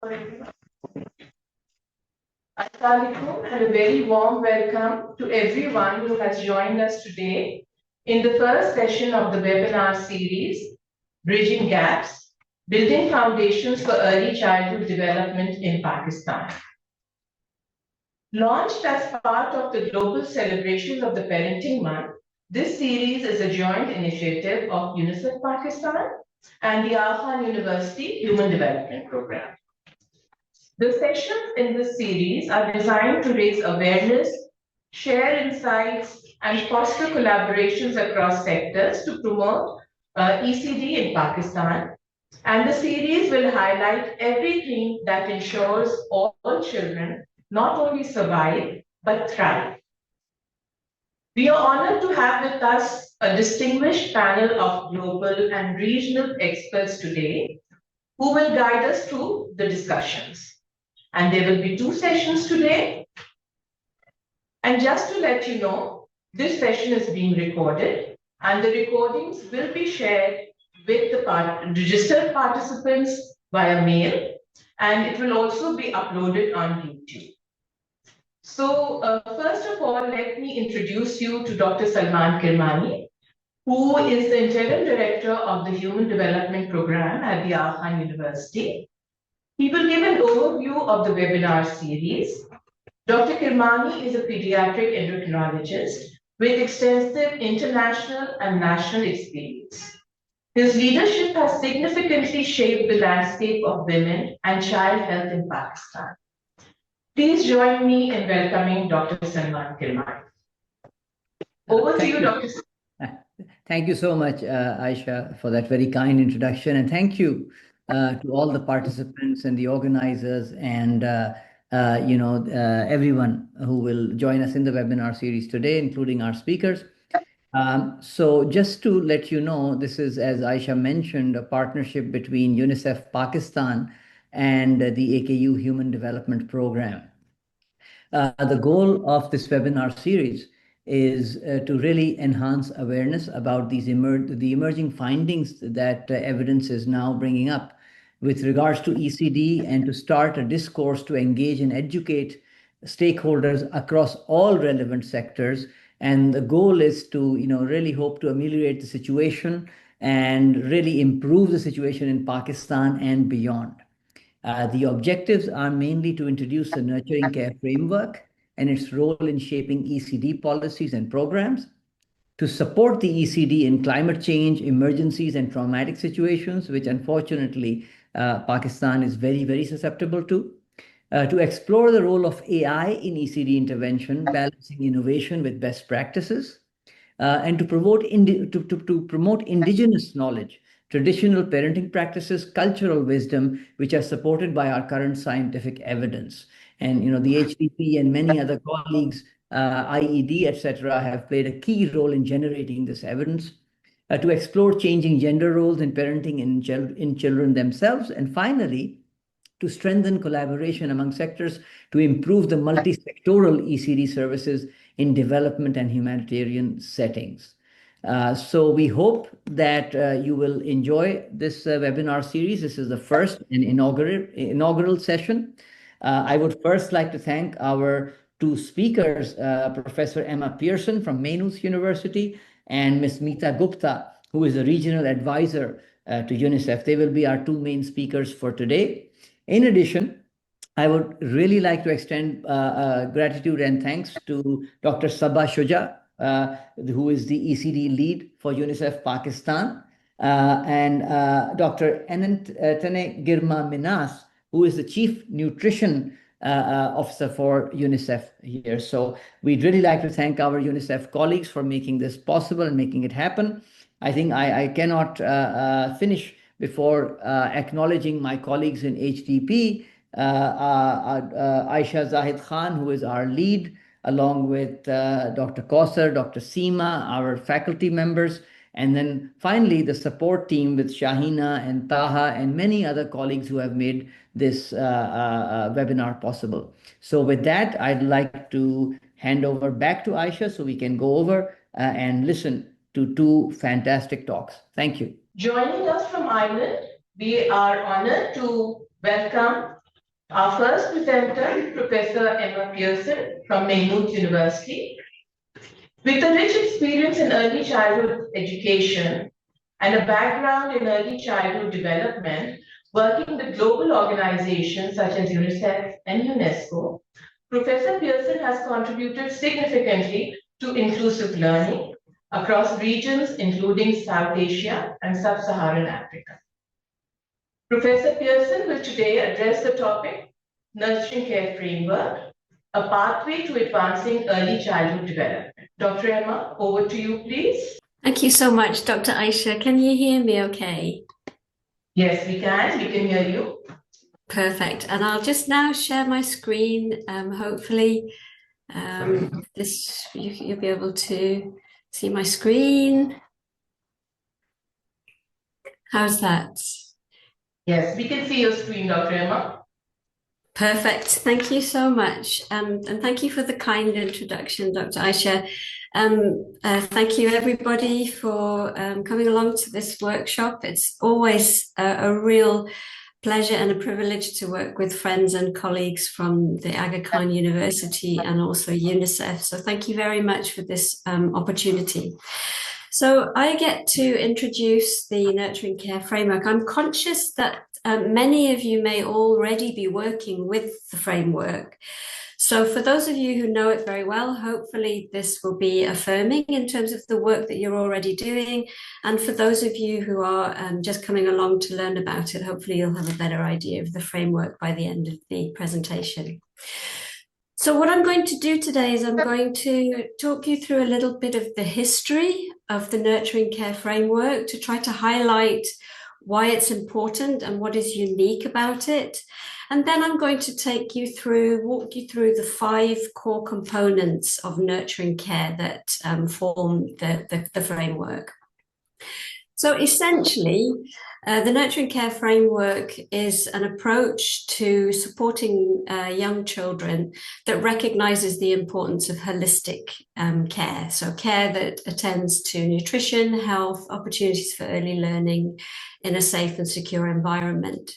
Assalamualaikum and a very warm welcome to everyone who has joined us today in the first session of the webinar series, Bridging Gaps, Building Foundations for Early Childhood Development in Pakistan. Launched as part of the global celebration of the Parenting Month, this series is a joint initiative of UNICEF Pakistan and the Aga University Human Development Programme. The sessions in this series are designed to raise awareness, share insights, and foster collaborations across sectors to promote ECD in Pakistan. And the series will highlight everything that ensures all children not only survive, but thrive. We are honored to have with us a distinguished panel of global and regional experts today who will guide us through the discussions. And there will be 2 sessions today. And just to let you know, this session is being recorded and the recordings will be shared with the registered participants via mail, and it will also be uploaded on YouTube. So first of all, let me introduce you to Dr. Salman Kirmani, who is the Interim Director of the Human Development Programme at the Aga University. He will give an overview of the webinar series. Dr. Kirmani is a pediatric endocrinologist with extensive international and national experience. His leadership has significantly shaped the landscape of women and child health in Pakistan. Please join me in welcoming Dr. Salman Kirmani. Over to you, Dr. Thank you so much, Aisha, for that very kind introduction. And thank you to all the participants and the organizers and everyone who will join us in the webinar series today, including our speakers. So just to let you know, this is, as Aisha mentioned, a partnership between UNICEF Pakistan and the AKU Human Development Programme. The goal of this webinar series is to really enhance awareness about the emerging findings that evidence is now bringing up with regards to ECD, and to start a discourse to engage and educate stakeholders across all relevant sectors. And the goal is to really hope to ameliorate the situation and really improve the situation in Pakistan and beyond. The objectives are mainly to introduce the nurturing care framework and its role in shaping ECD policies and programs, to support the ECD in climate change, emergencies, and traumatic situations, which unfortunately Pakistan is very, very susceptible to explore the role of AI in ECD intervention, balancing innovation with best practices, and to promote indigenous knowledge, traditional parenting practices, cultural wisdom, which are supported by our current scientific evidence. And the HDP and many other colleagues, IED, etc., have played a key role in generating this evidence. To explore changing gender roles in parenting in children themselves, and finally, to strengthen collaboration among sectors to improve the multi-sectoral ECD services in development and humanitarian settings. So we hope that you will enjoy this webinar series. This is the first and inaugural session. I would first like to thank our 2 speakers, Professor Emma Pearson from Maynooth University and Ms. Meeta Gupta, who is a regional advisor to UNICEF. They will be our 2 main speakers for today. In addition, I would really like to extend gratitude and thanks to Dr. Sabah Shuja, who is the ECD lead for UNICEF Pakistan, and Dr. Tane Girma Minas, who is the Chief Nutrition Officer for UNICEF here. So we'd really like to thank our UNICEF colleagues for making this possible and making it happen. I think I cannot finish before acknowledging my colleagues in HDP, Aisha Zahid Khan, who is our lead, along with Dr. Kausar, Dr. Seema, our faculty members, and then finally the support team with Shahina and Taha and many other colleagues who have made this webinar possible. So with that, I'd like to hand over back to Aisha so we can go over and listen to 2 fantastic talks. Thank you. Joining us from Ireland, we are honored to welcome Our first presenter, Professor Emma Pearson from Maynooth University. With a rich experience in early childhood education and a background in early childhood development, working with global organizations such as UNICEF and UNESCO, Professor Pearson has contributed significantly to inclusive learning across regions including South Asia and Sub-Saharan Africa. Professor Pearson will today address the topic, Nurturing Care Framework, a pathway to advancing early childhood development. Dr. Emma, over to you, please. Thank you so much, Dr. Aisha. Can you hear me okay? Yes, we can. We can hear you. Perfect. And I'll just now share my screen. Hopefully, you'll be able to see my screen. How's that? Yes, we can see your screen, Dr. Emma. Perfect. Thank you so much. And thank you for the kind introduction, Dr. Aisha. Thank you, everybody, for coming along to this workshop. It's always a real pleasure and a privilege to work with friends and colleagues from the Aga Khan University and also UNICEF. So thank you very much for this opportunity. So I get to introduce the Nurturing Care Framework. I'm conscious that many of you may already be working with the framework. So for those of you who know it very well, hopefully this will be affirming in terms of the work that you're already doing. And for those of you who are just coming along to learn about it, hopefully you'll have a better idea of the framework by the end of the presentation. So what I'm going to do today is I'm going to talk you through a little bit of the history of the Nurturing Care Framework to try to highlight why it's important and what is unique about it. And then I'm going to walk you through the 5 core components of nurturing care that form the framework. So essentially, the Nurturing Care Framework is an approach to supporting young children that recognizes the importance of holistic care. So care that attends to nutrition, health, opportunities for early learning in a safe and secure environment.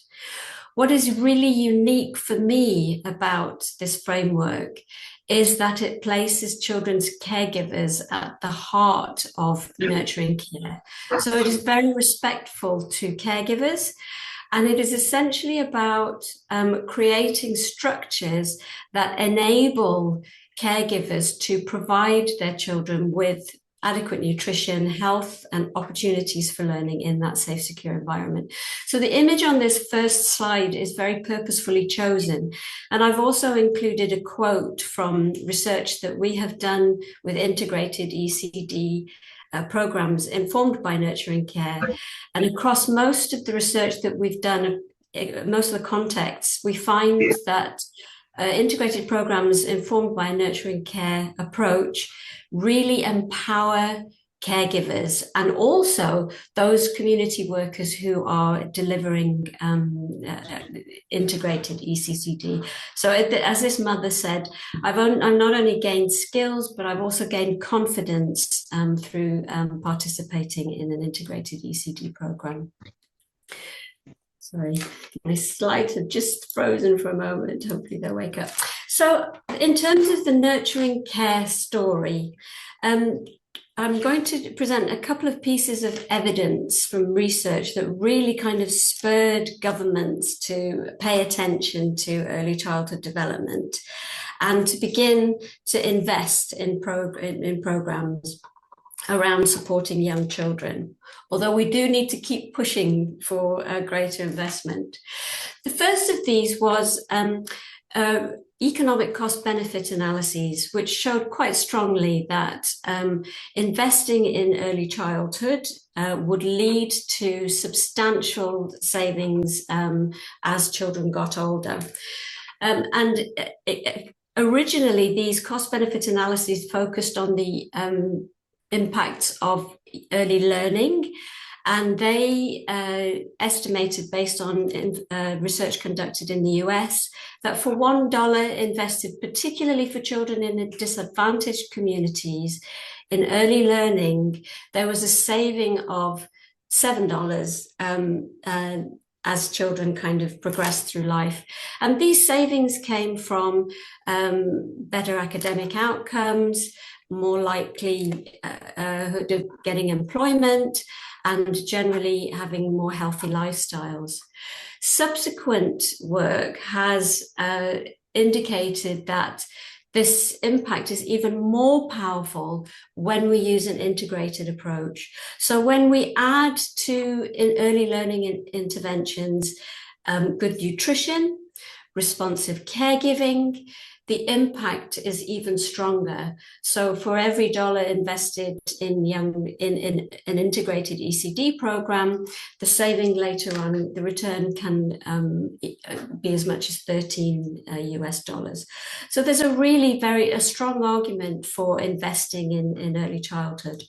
What is really unique for me about this framework is that it places children's caregivers at the heart of nurturing care. So it is very respectful to caregivers, and it is essentially about creating structures that enable caregivers to provide their children with adequate nutrition, health, and opportunities for learning in that safe, secure environment. So the image on this first slide is very purposefully chosen. And I've also included a quote from research that we have done with integrated ECD programs informed by nurturing care. And across most of the research that we've done, most of the contexts, we find that integrated programs informed by a nurturing care approach really empower caregivers and also those community workers who are delivering integrated ECCD. So as this mother said, I've not only gained skills, but I've also gained confidence through participating in an integrated ECD program. Sorry, my slides have just frozen for a moment. Hopefully they'll wake up. So in terms of the nurturing care story, I'm going to present a couple of pieces of evidence from research that really kind of spurred governments to pay attention to early childhood development and to begin to invest in programs around supporting young children, although we do need to keep pushing for a greater investment. The first of these was economic cost-benefit analyses, which showed quite strongly that investing in early childhood would lead to substantial savings as children got older. Originally, these cost-benefit analyses focused on the impacts of early learning, and they estimated, based on research conducted in the US, that for $1 invested, particularly for children in disadvantaged communities in early learning, there was a saving of $7 as children kind of progress through life. And these savings came from better academic outcomes, more likely of getting employment, and generally having more healthy lifestyles. Subsequent work has indicated that this impact is even more powerful when we use an integrated approach. So when we add to early learning interventions, good nutrition, responsive caregiving, the impact is even stronger. So for every dollar invested in an integrated ECD program, the saving later on, the return can be as much as $13 US. So there's a strong argument for investing in early childhood.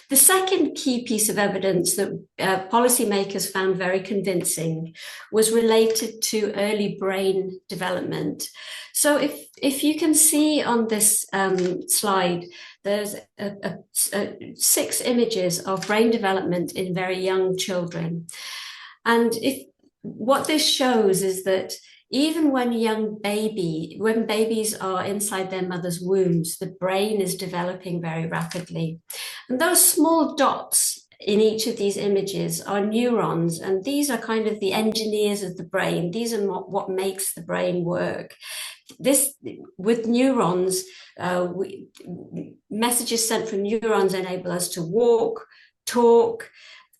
The second key piece of evidence that policymakers found very convincing was related to early brain development. So if you can see on this slide, there's 6 images of brain development in very young children. And what this shows is that even when babies are inside their mother's wombs, the brain is developing very rapidly. And those small dots in each of these images are neurons, and these are kind of the engineers of the brain. These are what makes the brain work. With neurons, messages sent from neurons enable us to walk, talk,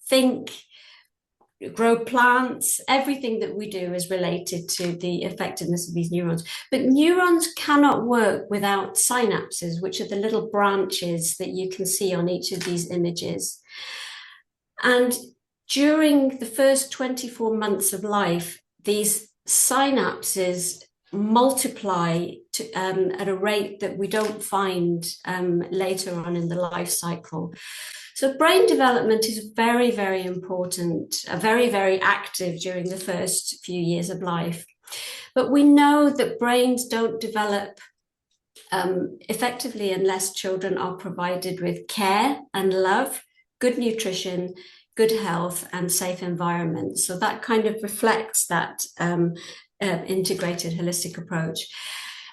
think, grow plants. Everything that we do is related to the effectiveness of these neurons. But neurons cannot work without synapses, which are the little branches that you can see on each of these images. And during the first 24 months of life, these synapses multiply at a rate that we don't find later on in the life cycle. So brain development is very, very important, very, very active during the first few years of life. But we know that brains don't develop effectively unless children are provided with care and love, good nutrition, good health, and safe environments. So that kind of reflects that integrated holistic approach.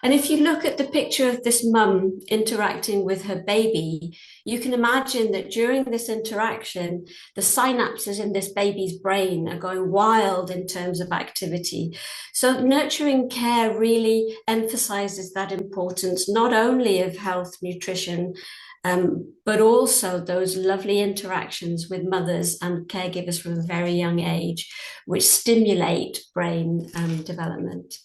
And if you look at the picture of this mum interacting with her baby, you can imagine that during this interaction, the synapses in this baby's brain are going wild in terms of activity. So nurturing care really emphasizes that importance, not only of health, nutrition, but also those lovely interactions with mothers and caregivers from a very young age, which stimulate brain development.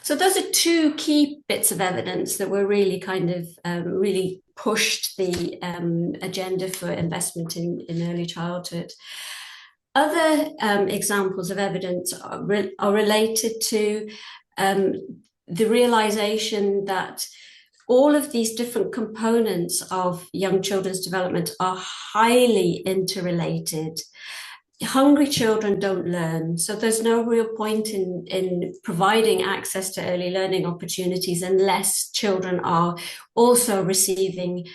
So those are 2 key bits of evidence that were really kind of really pushed the agenda for investment in early childhood. Other examples of evidence are related to the realization that all of these different components of young children's development are highly interrelated. Hungry children don't learn, so there's no real point in providing access to early learning opportunities unless children are also receiving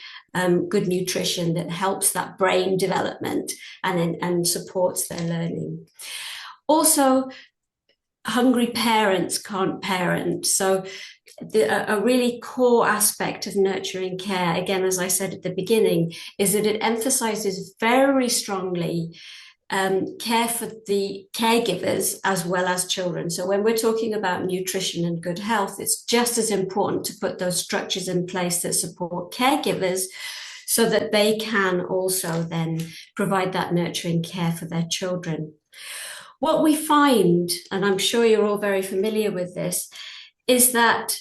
good nutrition that helps that brain development and supports their learning. Also, hungry parents can't parent, so a really core aspect of nurturing care, again, as I said at the beginning, is that it emphasizes very strongly care for the caregivers as well as children. So when we're talking about nutrition and good health, it's just as important to put those structures in place that support caregivers so that they can also then provide that nurturing care for their children. What we find, and I'm sure you're all very familiar with this, is that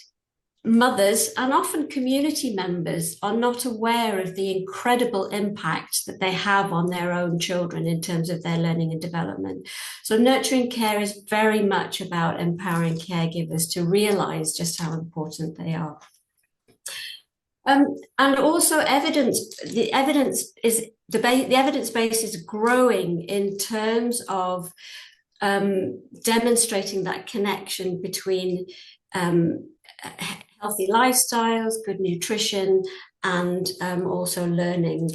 mothers and often community members are not aware of the incredible impact that they have on their own children in terms of their learning and development. So nurturing care is very much about empowering caregivers to realize just how important they are. And also the evidence base is growing in terms of demonstrating that connection between healthy lifestyles, good nutrition, and also learning.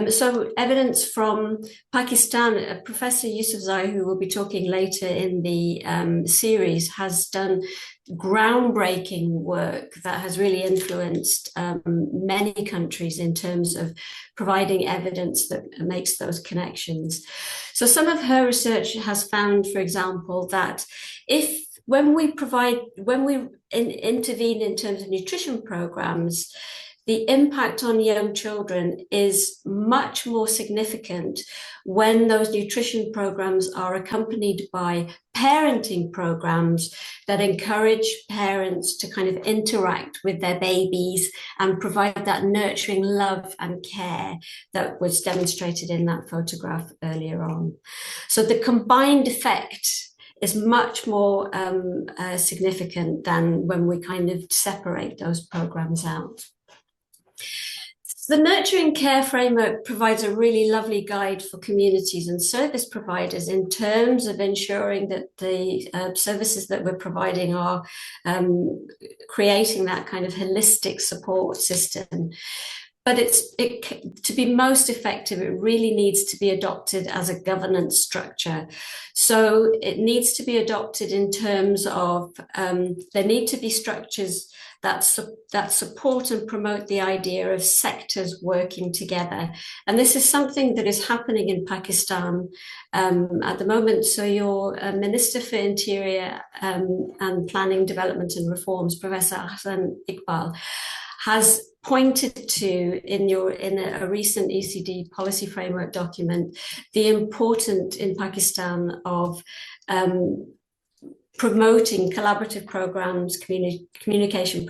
So evidence from Pakistan, Professor Yusufzai, who will be talking later in the series, has done groundbreaking work that has really influenced many countries in terms of providing evidence that makes those connections. So some of her research has found, for example, that when we intervene in terms of nutrition programs, the impact on young children is much more significant when those nutrition programs are accompanied by parenting programs that encourage parents to kind of interact with their babies and provide that nurturing love and care that was demonstrated in that photograph earlier on. So the combined effect is much more significant than when we kind of separate those programs out. The Nurturing Care Framework provides a really lovely guide for communities and service providers in terms of ensuring that the services that we're providing are creating that kind of holistic support system. But to be most effective, it really needs to be adopted as a governance structure. So it needs to be adopted in terms of there need to be structures that support and promote the idea of sectors working together. And this is something that is happening in Pakistan at the moment. So your Minister for Interior and Planning, Development and Reforms, Professor Hassan Iqbal, has pointed to in a recent ECD policy framework document the importance in Pakistan of promoting collaborative programs, communication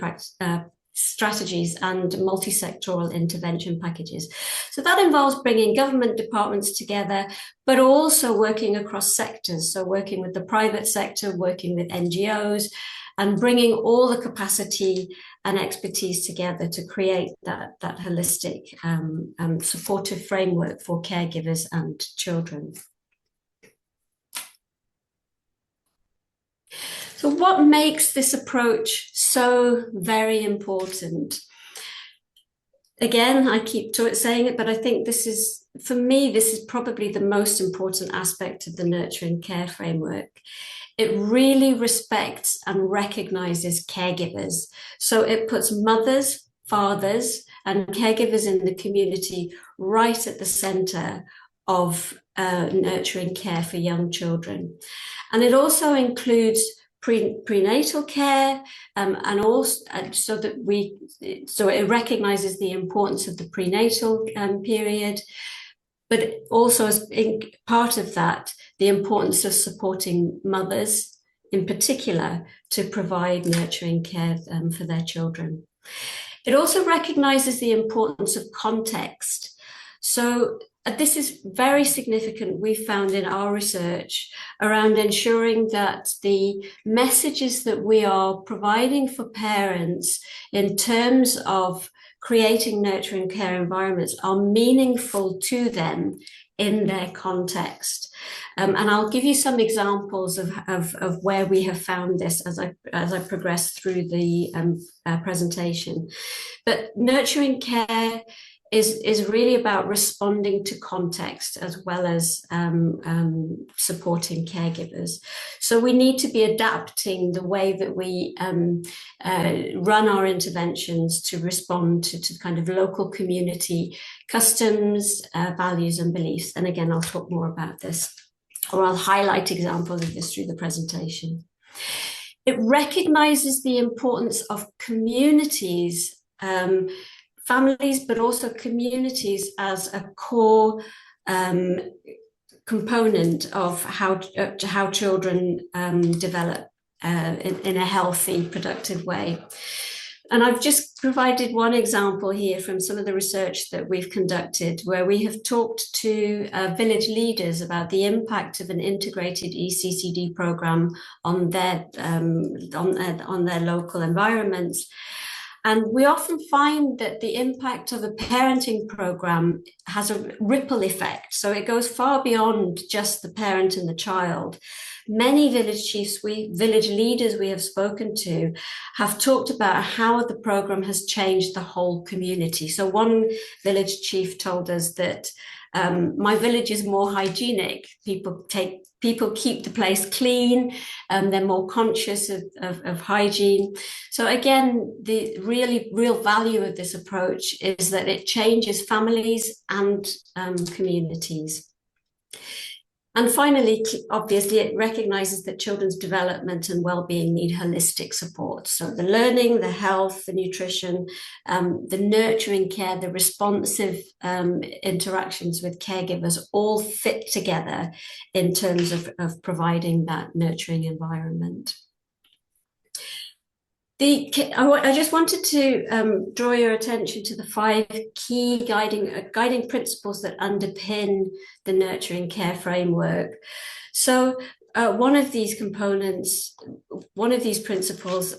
strategies, and multi-sectoral intervention packages. So that involves bringing government departments together, but also working across sectors. So working with the private sector, working with NGOs, and bringing all the capacity and expertise together to create that holistic supportive framework for caregivers and children. So what makes this approach so very important? Again, I keep saying it, but I think this is, for me, this is probably the most important aspect of the Nurturing Care Framework. It really respects and recognizes caregivers. So it puts mothers, fathers, and caregivers in the community right at the center of nurturing care for young children. And it also includes prenatal care, and also so it recognizes the importance of the prenatal period, but also as part of that, the importance of supporting mothers in particular to provide nurturing care for their children. It also recognizes the importance of context. So this is very significant, we found in our research, around ensuring that the messages that we are providing for parents in terms of creating nurturing care environments are meaningful to them in their context. And I'll give you some examples of where we have found this as I progress through the presentation. But nurturing care is really about responding to context as well as supporting caregivers. So we need to be adapting the way that we run our interventions to respond to kind of local community customs, values and beliefs. And again, I'll talk more about this, or I'll highlight examples of this through the presentation. It recognizes the importance of communities, families, but also communities as a core component of how children develop in a healthy, productive way. And I've just provided one example here from some of the research that we've conducted, where we have talked to village leaders about the impact of an integrated ECCD program on their local environments. And we often find that the impact of a parenting program has a ripple effect. So it goes far beyond just the parent and the child. many village chiefs, village leaders we have spoken to have talked about how the program has changed the whole community. So one village chief told us that my village is more hygienic. People keep the place clean, they're more conscious of hygiene. So again, the real value of this approach is that it changes families and communities. And finally, obviously, it recognises that children's development and well-being need holistic support. So the learning, the health, the nutrition, the nurturing care, the responsive interactions with caregivers all fit together in terms of providing that nurturing environment. I just wanted to draw your attention to the 5 key guiding principles that underpin the nurturing care framework. So one of these components, one of these principles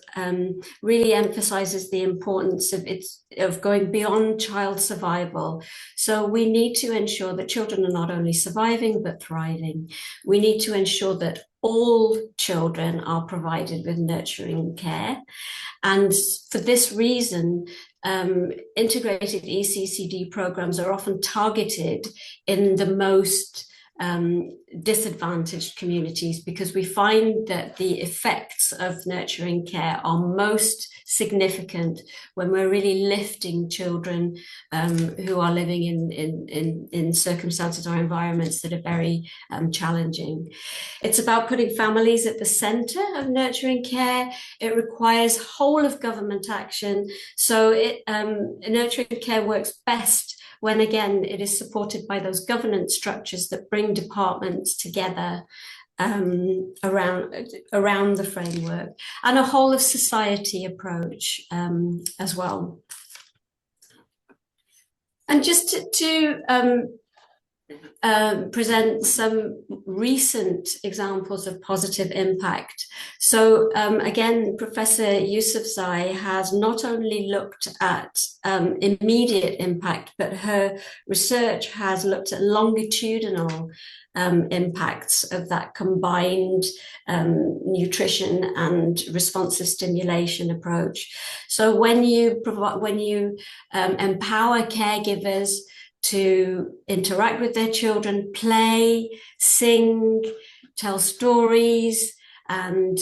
really emphasizes the importance of going beyond child survival. So we need to ensure that children are not only surviving, but thriving. We need to ensure that all children are provided with nurturing care. And for this reason, integrated ECCD programs are often targeted in the most disadvantaged communities, because we find that the effects of nurturing care are most significant when we're really lifting children who are living in circumstances or environments that are very challenging. It's about putting families at the centre of nurturing care. It requires whole of government action. So nurturing care works best when, again, it is supported by those governance structures that bring departments together around the framework, and a whole of society approach as well. And just to present some recent examples of positive impact. So again, Professor Yousafzai has not only looked at immediate impact, but her research has looked at longitudinal impacts of that combined nutrition and responsive stimulation approach. So when you empower caregivers to interact with their children, play, sing, tell stories, and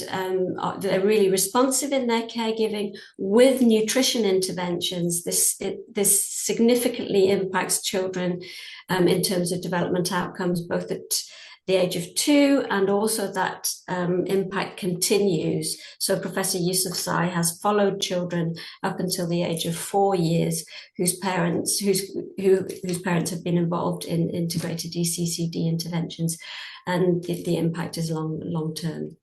they're really responsive in their caregiving with nutrition interventions, this significantly impacts children in terms of development outcomes, both at the age of 2, and also that impact continues. So Professor Yousafzai has followed children up until the age of 4 years whose parents have been involved in integrated ECCD interventions, and the impact is long term.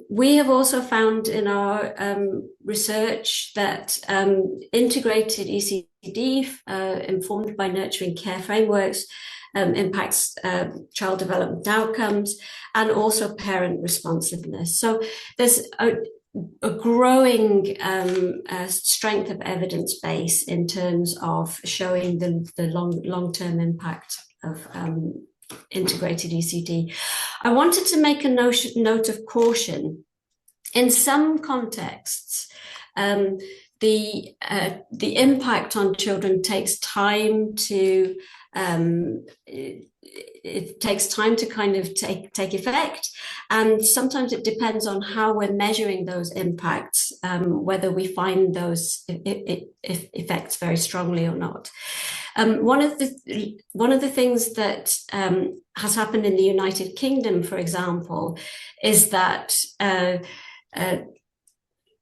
We have also found in our research that integrated ECD informed by nurturing care frameworks impacts child development outcomes and also parent responsiveness. So there's a growing strength of evidence base in terms of showing the long-term impact of integrated ECD. I wanted to make a note of caution. In some contexts, the impact on children takes time to it takes time to kind of take effect, and sometimes it depends on how we're measuring those impacts, whether we find those effects very strongly or not. One of the things that has happened in the United Kingdom, for example, is that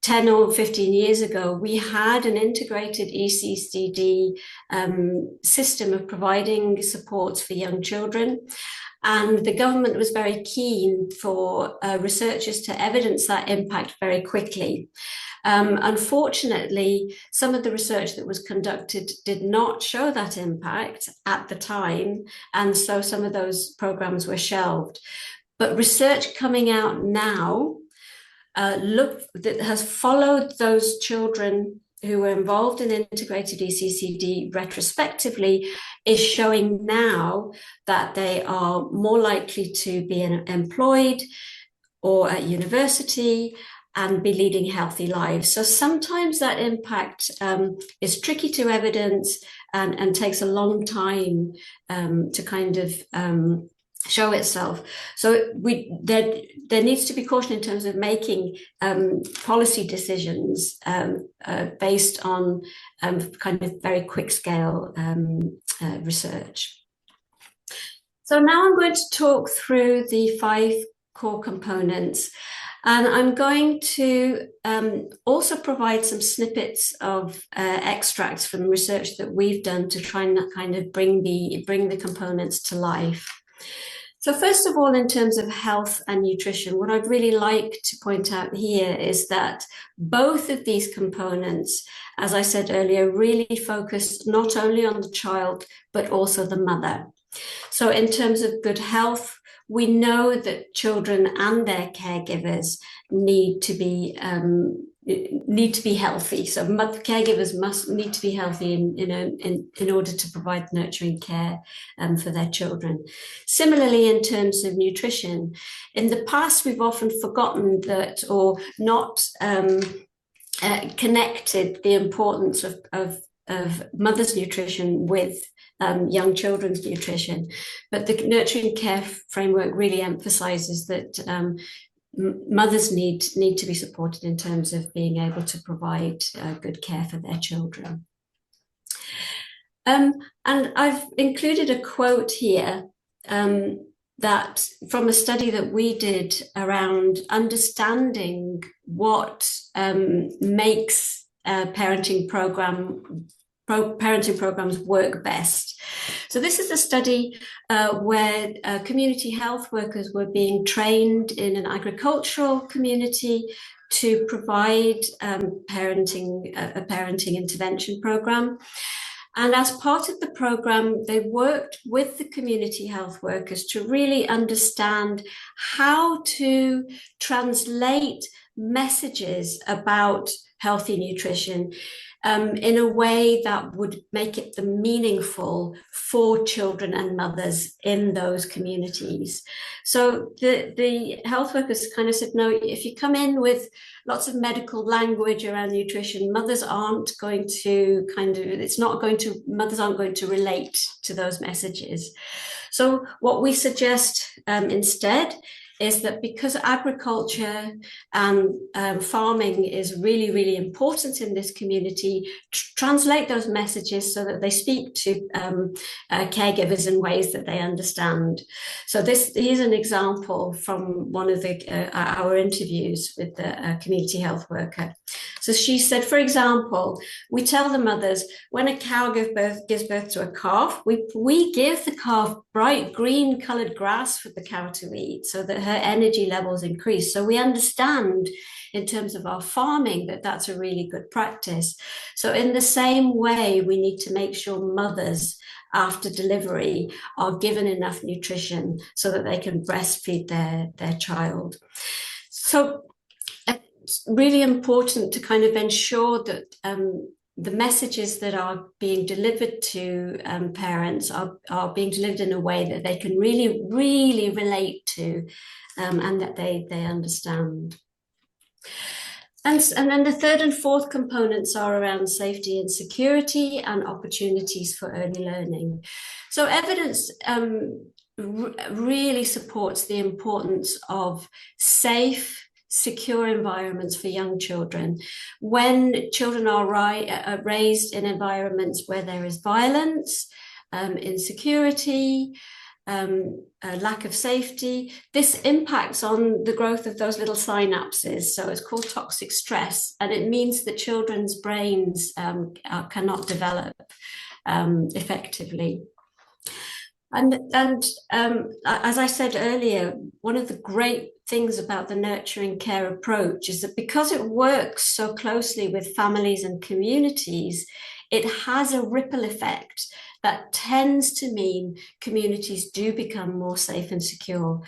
10 or 15 years ago, we had an integrated ECCD system of providing supports for young children. And the government was very keen for researchers to evidence that impact very quickly. Unfortunately, some of the research that was conducted did not show that impact at the time, and so some of those programs were shelved. But research coming out now that has followed those children who were involved in integrated ECCD retrospectively is showing now that they are more likely to be employed or at university and be leading healthy lives. So sometimes that impact is tricky to evidence and takes a long time to kind of show itself. So there needs to be caution in terms of making policy decisions based on kind of very quick scale research. So now I'm going to talk through the 5 core components, and I'm going to also provide some snippets of extracts from research that we've done to try and kind of bring the components to life. So first of all, in terms of health and nutrition, what I'd really like to point out here is that both of these components, as I said earlier, really focus not only on the child, but also the mother. So in terms of good health, we know that children and their caregivers need to be healthy. So caregivers must need to be healthy in order to provide nurturing care for their children. Similarly, in terms of nutrition, in the past we've often forgotten that or not connected the importance of mother's nutrition with young children's nutrition. But the nurturing care framework really emphasizes that mothers need to be supported in terms of being able to provide good care for their children. And I've included a quote here that from a study that we did around understanding what makes parenting programs work best. So this is a study where community health workers were being trained in an agricultural community to provide a parenting intervention program. And as part of the program, they worked with the community health workers to really understand how to translate messages about healthy nutrition in a way that would make it meaningful for children and mothers in those communities. So the health workers kind of said, no, if you come in with lots of medical language around nutrition, mothers aren't going to mothers aren't going to relate to those messages. So what we suggest instead is that because agriculture and farming is really, really important in this community, translate those messages so that they speak to caregivers in ways that they understand. So here's an example from one of our interviews with the community health worker. So she said, for example, we tell the mothers when a cow gives birth to a calf, we give the calf bright green colored grass for the cow to eat so that her energy levels increase. So we understand in terms of our farming that that's a really good practice. So in the same way, we need to make sure mothers after delivery are given enough nutrition so that they can breastfeed their child. So it's really important to kind of ensure that the messages that are being delivered to parents are being delivered in a way that they can really, really relate to and that they understand. And then the third and fourth components are around safety and security and opportunities for early learning. So evidence really supports the importance of safe, secure environments for young children. When children are raised in environments where there is violence, insecurity, lack of safety, this impacts on the growth of those little synapses. So it's called toxic stress, and it means that children's brains cannot develop effectively. And as I said earlier, one of the great things about the nurturing care approach is that because it works so closely with families and communities, it has a ripple effect that tends to mean communities do become more safe and secure.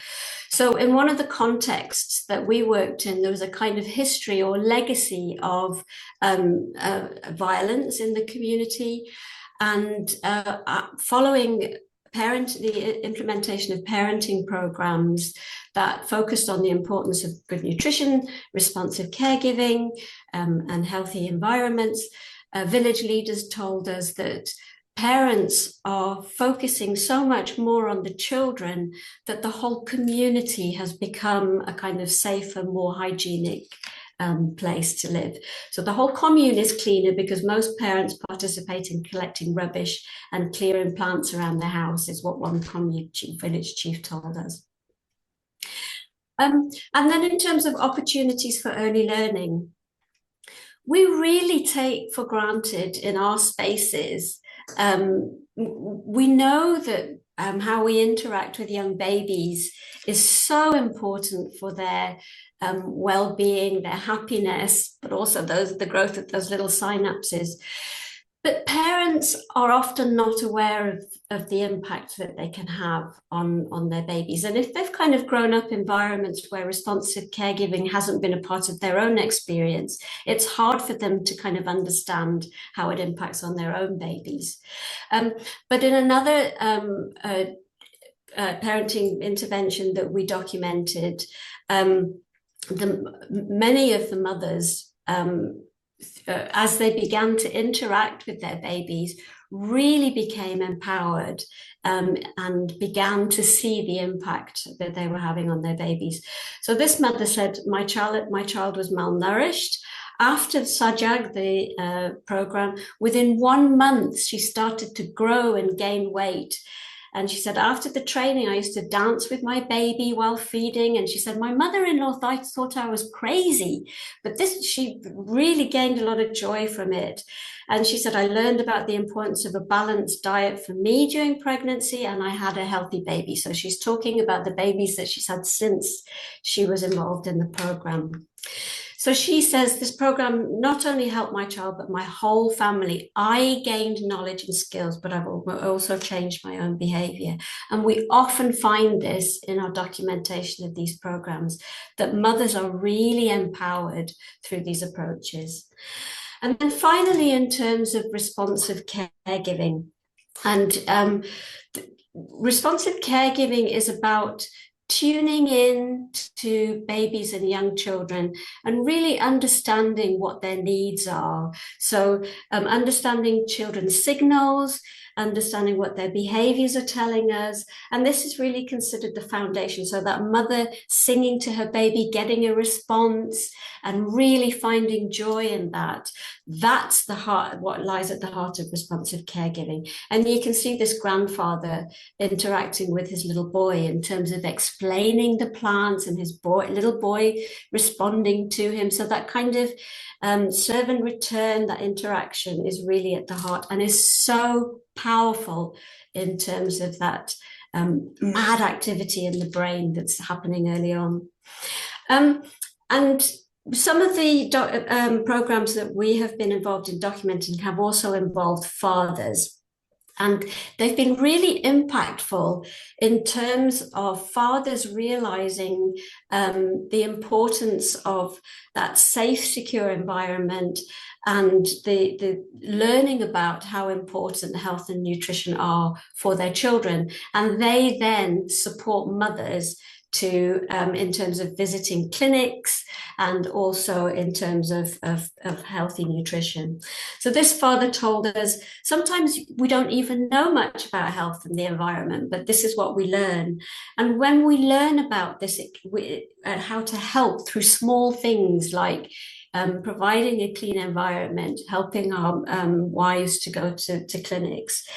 So in one of the contexts that we worked in, there was a kind of history or legacy of violence in the community. And following the implementation of parenting programs that focused on the importance of good nutrition, responsive caregiving, and healthy environments, village leaders told us that parents are focusing so much more on the children that the whole community has become a kind of safer, more hygienic place to live. So the whole commune is cleaner because most parents participate in collecting rubbish and clearing plants around the house, is what one commune village chief told us. And then in terms of opportunities for early learning, we really take for granted in our spaces. We know that how we interact with young babies is so important for their well-being, their happiness, but also the growth of those little synapses. But parents are often not aware of the impact that they can have on their babies. And if they've kind of grown up in environments where responsive caregiving hasn't been a part of their own experience, it's hard for them to kind of understand how it impacts on their own babies. But in another parenting intervention that we documented, many of the mothers, as they began to interact with their babies, really became empowered and began to see the impact that they were having on their babies. So this mother said, my child was malnourished. After Sajag, the program, within 1 month, she started to grow and gain weight. And she said, after the training, I used to dance with my baby while feeding. And she said, my mother-in-law thought I was crazy, but she really gained a lot of joy from it. And she said, I learned about the importance of a balanced diet for me during pregnancy, and I had a healthy baby. So she's talking about the babies that she's had since she was involved in the program. So she says, this program not only helped my child, but my whole family. I gained knowledge and skills, but I've also changed my own behavior. And we often find this in our documentation of these programs, that mothers are really empowered through these approaches. And then finally, in terms of responsive caregiving, and responsive caregiving is about tuning in to babies and young children and really understanding what their needs are. So understanding children's signals, understanding what their behaviors are telling us. And this is really considered the foundation. So that mother singing to her baby, getting a response and really finding joy in that. That's the heart, what lies at the heart of responsive caregiving. And you can see this grandfather interacting with his little boy in terms of explaining the plants and his little boy responding to him. So that kind of serve and return, that interaction is really at the heart and is so powerful in terms of that mad activity in the brain that's happening early on. And some of the programs that we have been involved in documenting have also involved fathers. And they've been really impactful in terms of fathers realizing the importance of that safe, secure environment and the learning about how important health and nutrition are for their children. And they then support mothers to in terms of visiting clinics and also in terms of healthy nutrition. So this father told us, sometimes we don't even know much about health and the environment, but this is what we learn. And when we learn about this, how to help through small things like providing a clean environment, helping our wives to go to clinics,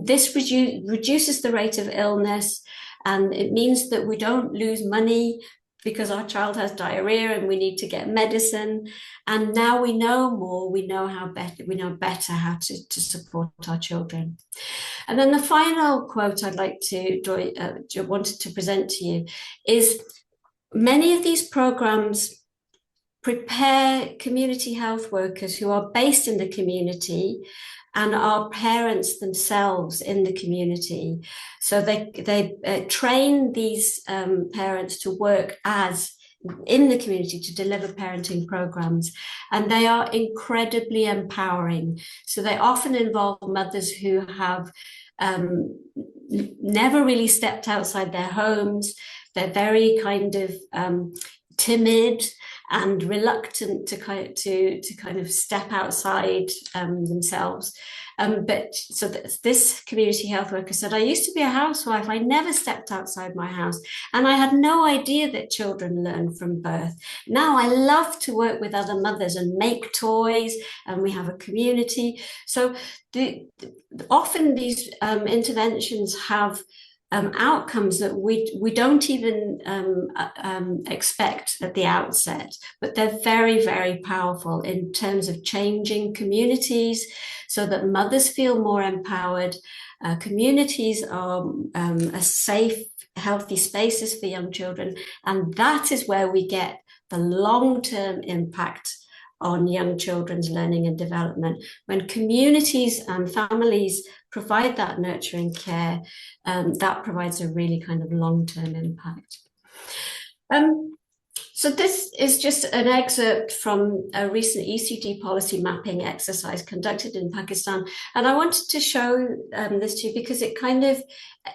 this reduces the rate of illness. And it means that we don't lose money because our child has diarrhea and we need to get medicine. And now we know more, we know better how to support our children. And then the final quote I'd like to wanted to present to you is, many of these programs prepare community health workers who are based in the community and are parents themselves in the community. So they train these parents to work as in the community to deliver parenting programs, and they are incredibly empowering. So they often involve mothers who have never really stepped outside their homes. They're very kind of timid and reluctant to kind of step outside themselves. But so this community health worker said, I used to be a housewife. I never stepped outside my house. And I had no idea that children learn from birth. Now I love to work with other mothers and make toys, and we have a community. So often these interventions have outcomes that we don't even expect at the outset, but they're very, very powerful in terms of changing communities so that mothers feel more empowered. Communities are a safe, healthy spaces for young children, and that is where we get the long-term impact on young children's learning and development. When communities and families provide that nurturing care, that provides a really kind of long-term impact. So this is just an excerpt from a recent ECD policy mapping exercise conducted in Pakistan. And I wanted to show this to you because it kind of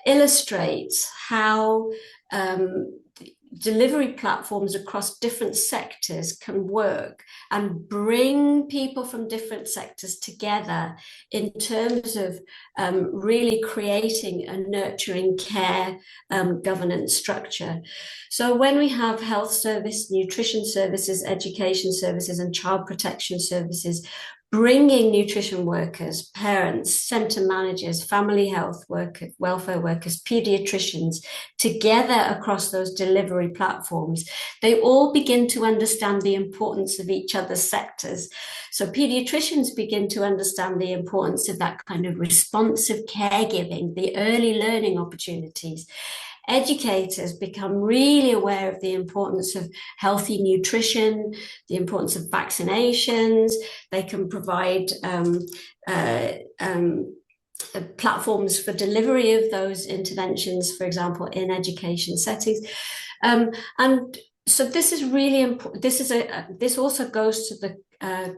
illustrates how delivery platforms across different sectors can work and bring people from different sectors together in terms of really creating a nurturing care governance structure. So when we have health service, nutrition services, education services, and child protection services, bringing nutrition workers, parents, centre managers, family health workers, welfare workers, paediatricians together across those delivery platforms, they all begin to understand the importance of each other's sectors. So paediatricians begin to understand the importance of that kind of responsive caregiving, the early learning opportunities. Educators become really aware of the importance of healthy nutrition, the importance of vaccinations. They can provide platforms for delivery of those interventions, for example, in education settings. And so this is really important. This also goes to the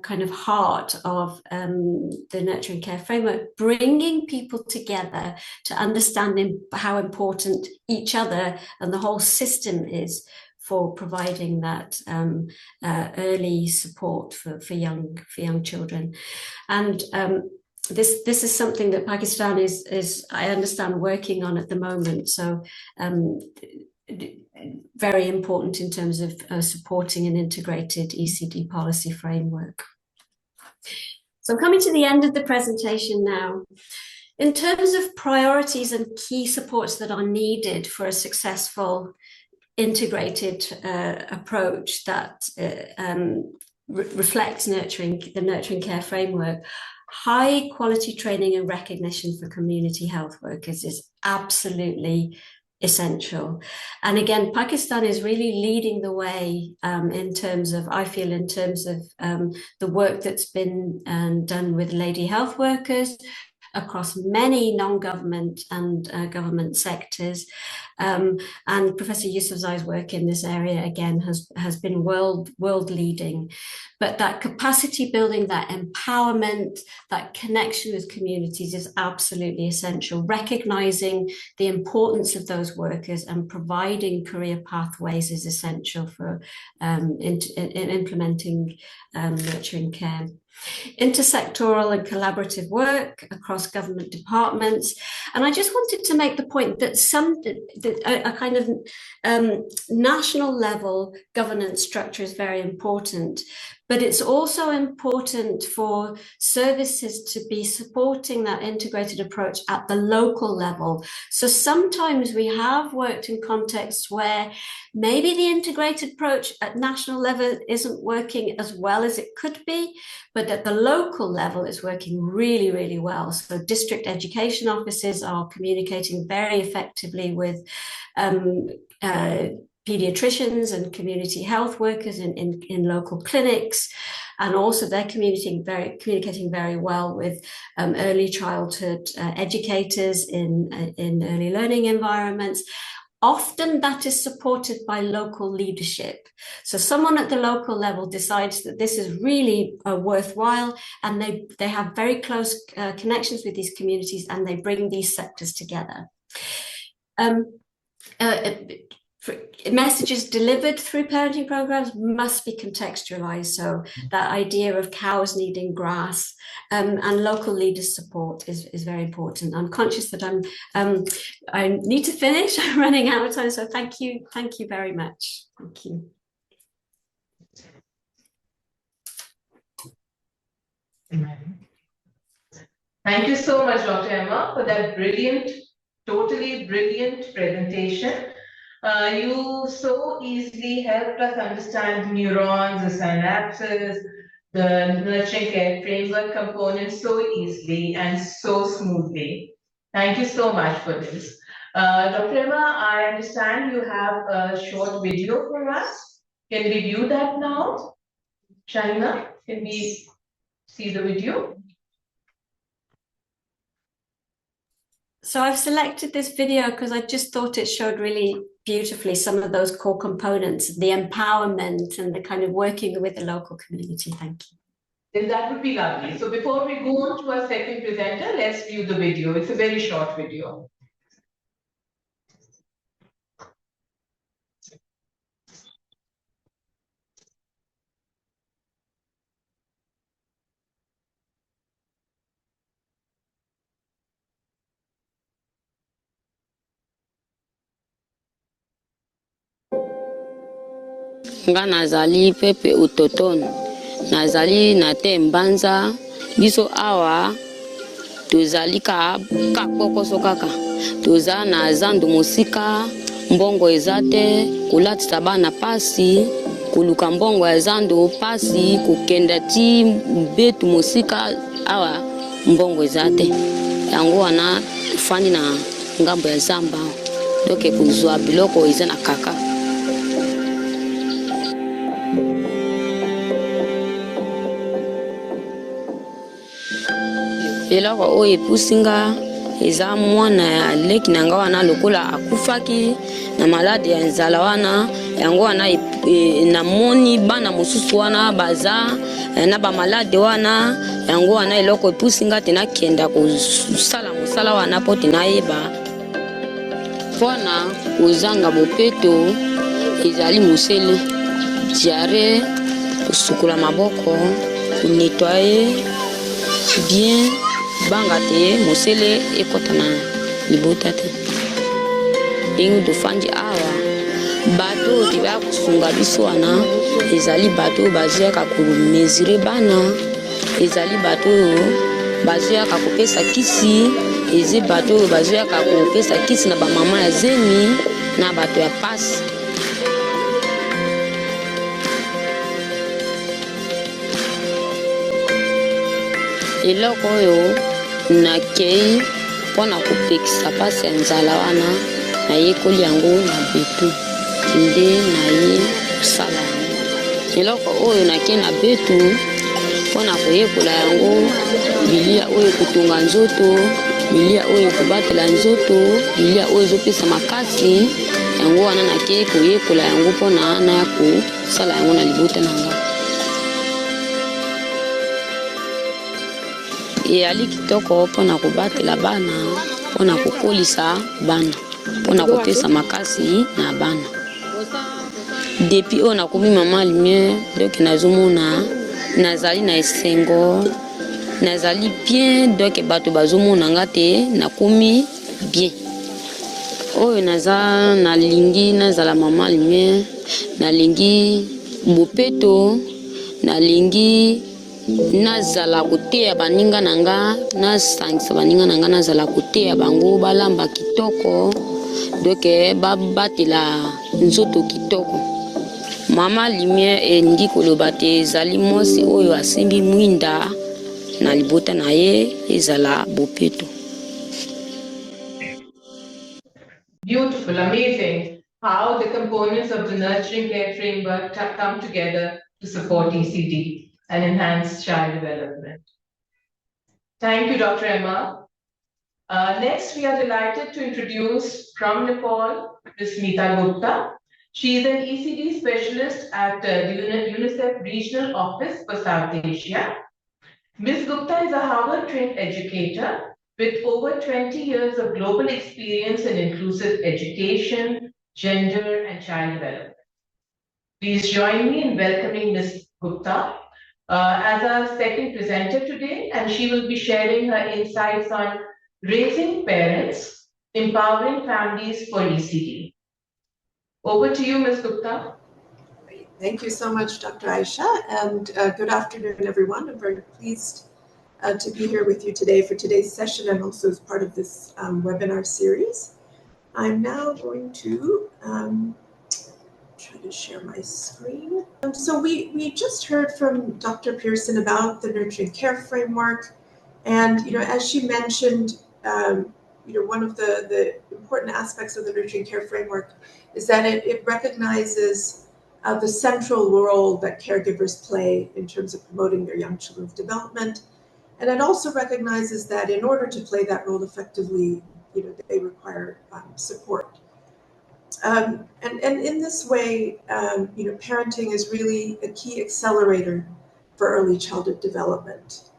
kind of heart of the nurturing care framework, bringing people together to understanding how important each other and the whole system is for providing that early support for young children. And this is something that Pakistan is I understand working on at the moment. So very important in terms of supporting an integrated ECD policy framework. So I'm coming to the end of the presentation now. In terms of priorities and key supports that are needed for a successful integrated approach that reflects the nurturing care framework, high quality training and recognition for community health workers is absolutely essential. And again, Pakistan is really leading the way in terms of the work that's been done with lady health workers across many non-government and government sectors. And Professor Yousafzai's work in this area, again, has been world leading. But that capacity building, that empowerment, that connection with communities is absolutely essential. Recognizing the importance of those workers and providing career pathways is essential for in implementing nurturing care. Intersectoral and collaborative work across government departments. And I just wanted to make the point that a kind of national level governance structure is very important, but it's also important for services to be supporting that integrated approach at the local level. So sometimes we have worked in contexts where maybe the integrated approach at national level isn't working as well as it could be, but at the local level it's working really, really well. So district education offices are communicating very effectively with paediatricians and community health workers in local clinics. and also they're communicating very well with early childhood educators in early learning environments. Often that is supported by local leadership. So someone at the local level decides that this is really worthwhile, and they have very close connections with these communities, and they bring these sectors together. Messages delivered through parenting programs must be contextualized. So that idea of cows needing grass and local leaders' support is very important. I'm conscious that I need to finish. I'm running out of time. So thank you very much. Thank you. Thank you so much, Dr. Emma, for that brilliant, totally brilliant presentation. You so easily helped us understand neurons, the synapses, the nurturing care framework components so easily and so smoothly. Thank you so much for this. Dr. Emma, I understand you have a short video for us. Can we view that now? Shaina, can we see the video? So I've selected this video because I just thought it showed really beautifully some of those core components, the empowerment and the kind of working with the local community. Thank you. Then that would be lovely. So before we go on to our second presenter, let's view the video. It's a very short video. Nga nazali pepe utotoni, nazali na te mbanza, biso awa tozali ka kokoso kaka, toza na zandu musika, mbongo ezate, kulatisa bana pasi, kuluka mbongo ya zandu pasi, kukenda ti betu musika, awa mbongo ezate. Yango wana fani na ngambo ya zamba, doke kuzwa biloko eza na kaka. Eloko oyo epusinga eza mwana ya leki na nga wana lokola akufaki na malade ya nzala wana, yango wana namoni bana mosusu wana baza na ba malade wana, yango wana eloko epusinga te nakenda kosala mosala wana po te nayeba mpona kozanga bopeto ezali mosele diare, kosukula maboko, konettoye bien banga te mosele ekota na libota te. Ndenge tofandi awa bato tibaya kosunga biso wana ezali bato bazuyaka komesure bana, ezali bato bazuyaka kopesa kisi, ezi bato bazuyaka kopesa kisi na bamama ya zemi na bato ya pasi. Eloko oyo nakei mpona kopekisa pasi ya nzala wana nayekoli yango na betu nde naye kosala. Eloko oyo nakei na betu mpona koyekola yango bilia oyo kotonga nzoto, bilia oyo kobatela nzoto, bilia oyo ezopesa makasi, yango wana nakei koyekola yango mpona naya kosala yango na libota na nga. Eyali kitoko mpona kobatela bana, mpona kokolisa bana, mpona kopesa makasi na bana. Depuis oyo nakomi mama lumière, donc nazomona nazali na esengo, nazali bien, donc bato bazomona nga te nakomi bien. Oyo nalingi nazala mama lumière, nalingi bopeto, nalingi nazala koteya baninga nanga, nasangisa baninga nanga nazala koteya bango balamba kitoko, doke babatela nzoto kitoko. Mama lumière elingi koloba te ezali mwasi oyo asimbi mwinda na libota na ye ezala bopeto. Beautiful, amazing how the components of the nurturing care framework come together to support ECD. and enhance child development. Thank you, Dr. Emma. Next, we are delighted to introduce from Nepal, Ms. Meeta Gupta. She is an ECD specialist at the UNICEF Regional Office for South Asia. Ms. Gupta is a Harvard-trained educator with over 20 years of global experience in inclusive education, gender, and child development. Please join me in welcoming Ms. Gupta as our second presenter today, and she will be sharing her insights on raising parents, empowering families for ECD. Over to you, Ms. Gupta. Thank you so much, Dr. Aisha, and good afternoon, everyone. I'm very pleased to be here with you today for today's session and also as part of this webinar series. I'm now going to try to share my screen. So we just heard from Dr. Pearson about the Nurturing Care Framework, and as she mentioned, one of the important aspects of the Nurturing Care Framework is that it recognizes the central role that caregivers play in terms of promoting their young children's development. And it also recognizes that in order to play that role effectively, they require support. And in this way, parenting is really a key accelerator for early childhood development.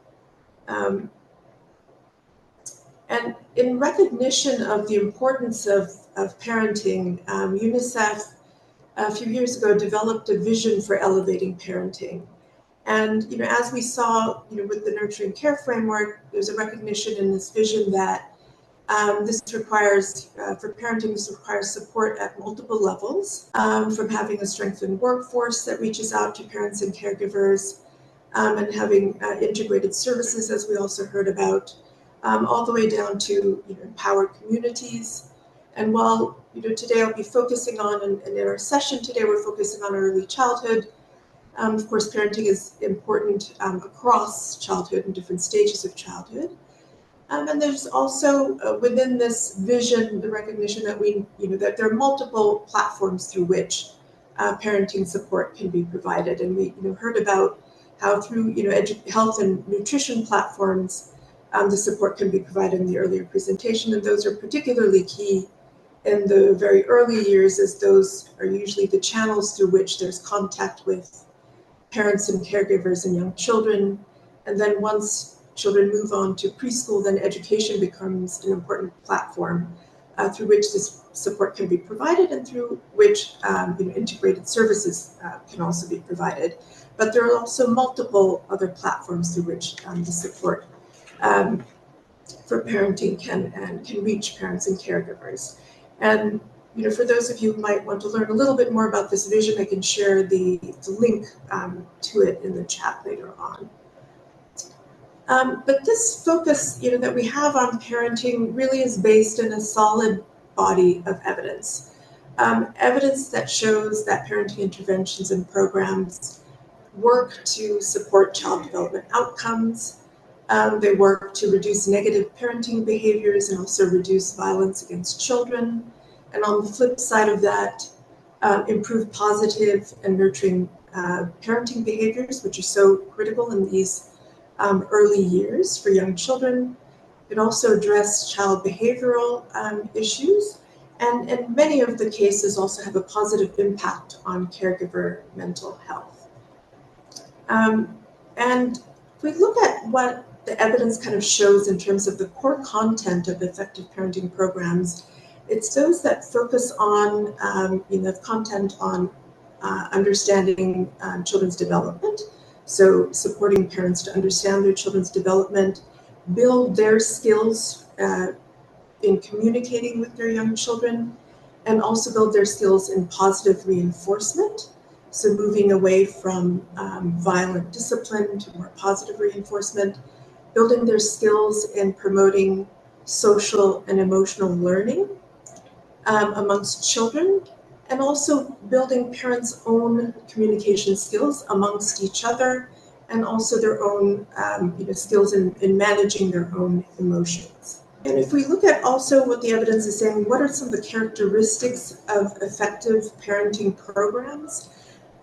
And in recognition of the importance of parenting, UNICEF a few years ago developed a vision for elevating parenting. And as we saw with the Nurturing Care Framework, there's a recognition in this vision that this requires, for parenting, this requires support at multiple levels, from having a strengthened workforce that reaches out to parents and caregivers, and having integrated services, as we also heard about, all the way down to empowered communities. And while today I'll be focusing on, and in our session today we're focusing on early childhood, of course parenting is important across childhood and different stages of childhood. And there's also within this vision the recognition that that there are multiple platforms through which parenting support can be provided. And we heard about how through health and nutrition platforms the support can be provided in the earlier presentation, and those are particularly key in the very early years, as those are usually the channels through which there's contact with parents and caregivers and young children. And then once children move on to preschool, then education becomes an important platform through which this support can be provided and through which integrated services can also be provided. But there are also multiple other platforms through which the support for parenting can reach parents and caregivers. And for those of you who might want to learn a little bit more about this vision, I can share the link to it in the chat later on. But this focus that we have on parenting really is based in a solid body of evidence. Evidence that shows that parenting interventions and programs work to support child development outcomes. They work to reduce negative parenting behaviors and also reduce violence against children. And on the flip side of that, improve positive and nurturing parenting behaviors, which are so critical in these early years for young children. It also addresses child behavioral issues, and in many of the cases also have a positive impact on caregiver mental health. And if we look at what the evidence kind of shows in terms of the core content of effective parenting programs, it's those that focus on content on understanding children's development. So supporting parents to understand their children's development, build their skills in communicating with their young children, and also build their skills in positive reinforcement. So moving away from violent discipline to more positive reinforcement, building their skills in promoting social and emotional learning amongst children, and also building parents' own communication skills amongst each other, and also their own skills in managing their own emotions. And if we look at also what the evidence is saying, what are some of the characteristics of effective parenting programs?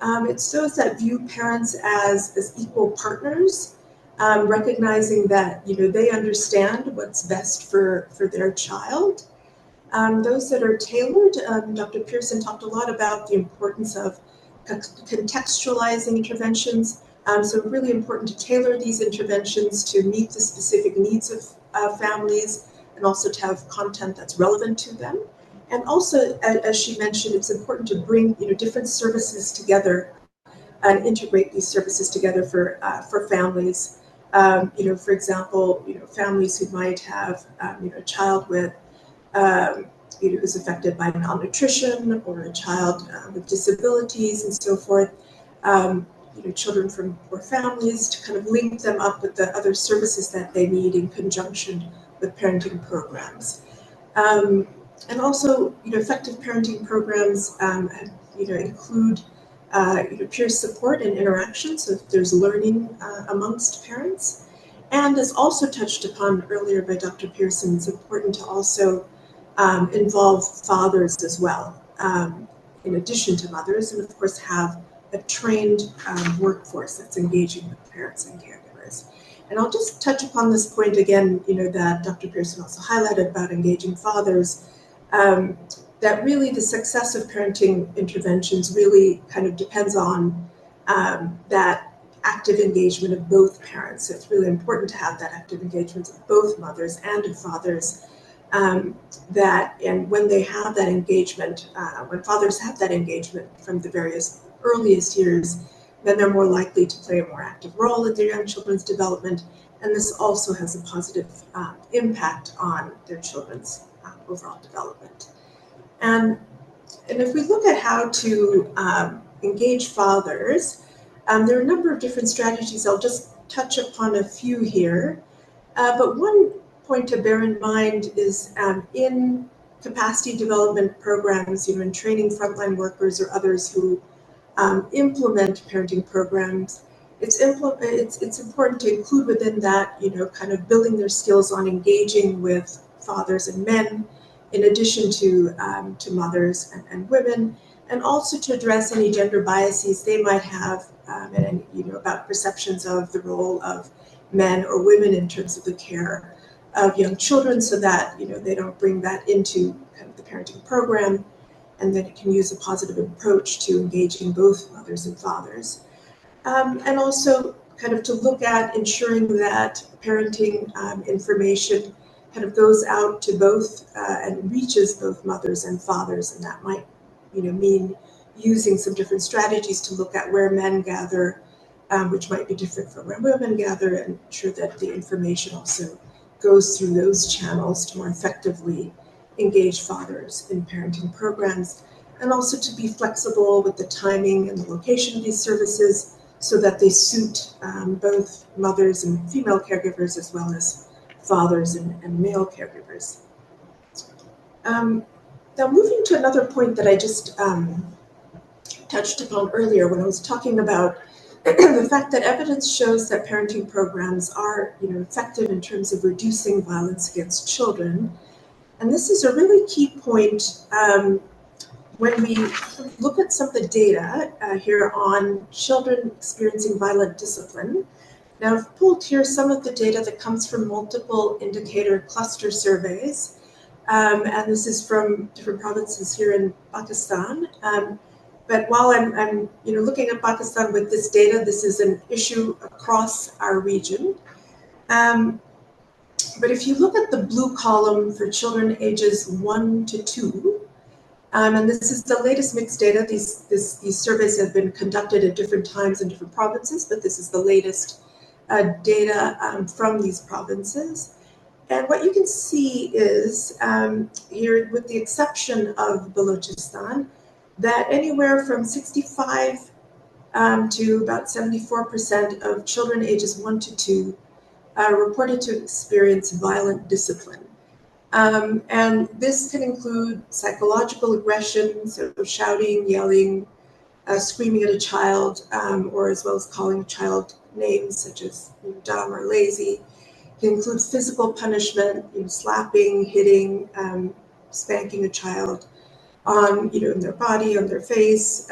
It's those that view parents as equal partners, recognizing that they understand what's best for their child. Those that are tailored, Dr. Pearson talked a lot about the importance of contextualizing interventions. So really important to tailor these interventions to meet the specific needs of families, and also to have content that's relevant to them. And also, as she mentioned, it's important to bring different services together and integrate these services together for families. For example, families who might have a child with who's affected by malnutrition, or a child with disabilities and so forth. Children from poor families, to kind of link them up with the other services that they need in conjunction with parenting programs. And also, effective parenting programs, include peer support and interaction, so there's learning amongst parents. And as also touched upon earlier by Dr. Pearson, it's important to also involve fathers as well, in addition to mothers, and of course have a trained workforce that's engaging with parents and caregivers. And I'll just touch upon this point again, that Dr. Pearson also highlighted about engaging fathers, that really the success of parenting interventions really kind of depends on that active engagement of both parents. So it's really important to have that active engagement of both mothers and of fathers. And when they have that engagement, when fathers have that engagement from the various earliest years, then they're more likely to play a more active role in their young children's development. And this also has a positive impact on their children's overall development. And if we look at how to engage fathers, there are a number of different strategies. I'll just touch upon a few here. But one point to bear in mind is in capacity development programs, in training frontline workers or others who implement parenting programs, it's important to include within that, kind of building their skills on engaging with fathers and men, in addition to mothers and women, and also to address any gender biases they might have, and about perceptions of the role of men or women in terms of the care of young children, so that they don't bring that into kind of the parenting program, and then it can use a positive approach to engaging both mothers and fathers. And also kind of to look at ensuring that parenting information kind of goes out to both and reaches both mothers and fathers, and that might mean using some different strategies to look at where men gather, which might be different from where women gather, and ensure that the information also goes through those channels to more effectively engage fathers in parenting programs, and also to be flexible with the timing and the location of these services so that they suit both mothers and female caregivers, as well as fathers and male caregivers. Now, moving to another point that I just touched upon earlier when I was talking about the fact that evidence shows that parenting programs are effective in terms of reducing violence against children. And this is a really key point when we look at some of the data here on children experiencing violent discipline. Now, I've pulled here some of the data that comes from multiple indicator cluster surveys. And this is from different provinces here in Pakistan. But while I'm looking at Pakistan with this data, this is an issue across our region. But if you look at the blue column for children ages 1 to 2, and this is the latest mixed data. These surveys have been conducted at different times in different provinces, but this is the latest data from these provinces. And what you can see is here, with the exception of Balochistan, that anywhere from 65 to about 74% of children ages 1 to 2 reported to experience violent discipline. And this can include psychological aggression, so shouting, yelling, screaming at a child, or as well as calling a child names such as dumb or lazy. It can include physical punishment, slapping, hitting, spanking a child on, in their body, on their face,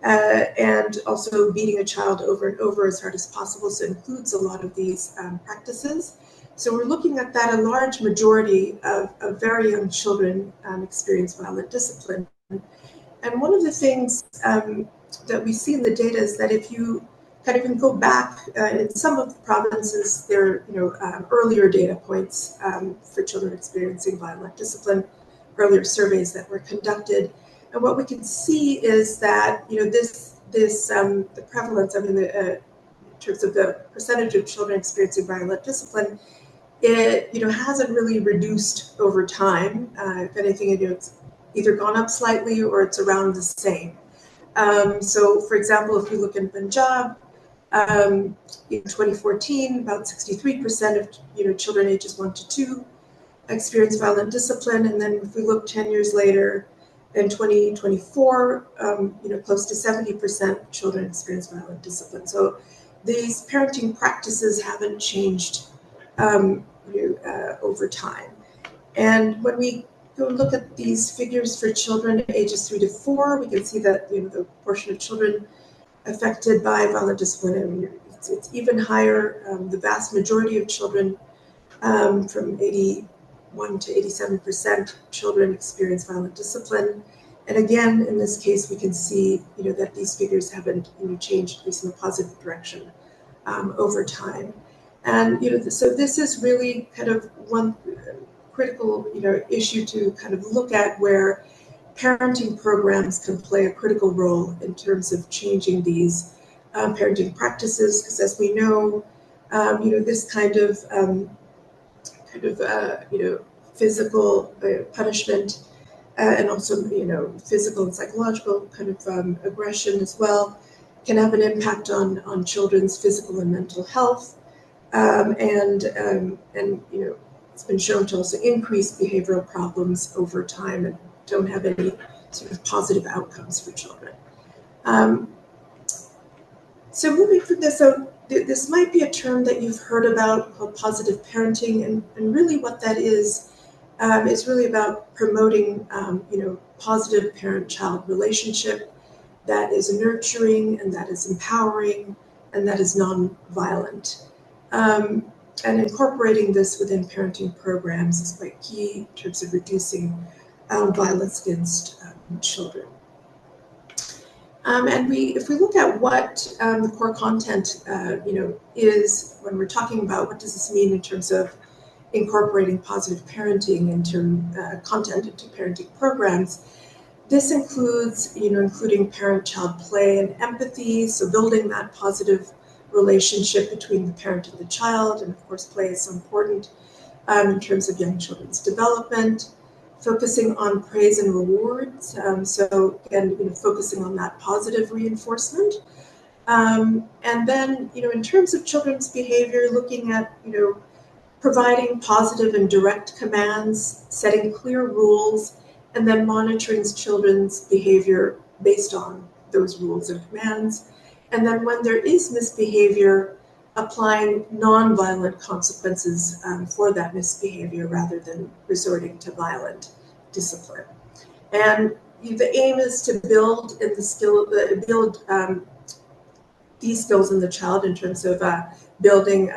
and also beating a child over and over as hard as possible. So it includes a lot of these practices. So we're looking at that. A large majority of very young children experience violent discipline. And one of the things that we see in the data is that if you kind of can go back in some of the provinces, there are earlier data points for children experiencing violent discipline, earlier surveys that were conducted. And what we can see is that the prevalence, in terms of the percentage of children experiencing violent discipline, it hasn't really reduced over time. If anything, it's either gone up slightly or it's around the same. So, for example, if you look in Punjab, in 2014, about 63% of children ages 1 to 2 experienced violent discipline, and then if we look 10 years later, in 2024, close to 70% of children experience violent discipline. So these parenting practices haven't changed over time. And when we go look at these figures for children ages 3 to 4, we can see that the portion of children affected by violent discipline, it's even higher. The vast majority of children, from 81 to 87% children experience violent discipline. And again, in this case, we can see that these figures haven't changed, at least in a positive direction, over time. And so this is really kind of one critical issue to kind of look at, where parenting programs can play a critical role in terms of changing these parenting practices, because as we know, this kind of physical punishment and also physical and psychological kind of aggression as well can have an impact on children's physical and mental health, and it's been shown to also increase behavioral problems over time and don't have any sort of positive outcomes for children. So moving from this, so this might be a term that you've heard about called positive parenting, and really what that is really about promoting positive parent-child relationship that is nurturing and that is empowering and that is non-violent. And incorporating this within parenting programs is quite key in terms of reducing violence against children. And if we look at what the core content is when we're talking about what does this mean in terms of incorporating positive parenting content into parenting programs, this includes including parent-child play and empathy, so building that positive relationship between the parent and the child, and of course play is so important in terms of young children's development. Focusing on praise and rewards, so again, focusing on that positive reinforcement, and then in terms of children's behavior, looking at providing positive and direct commands, setting clear rules, and then monitoring children's behavior based on those rules and commands. And then when there is misbehavior, applying non-violent consequences for that misbehavior rather than resorting to violent discipline. And the aim is to build these skills in the child in terms of building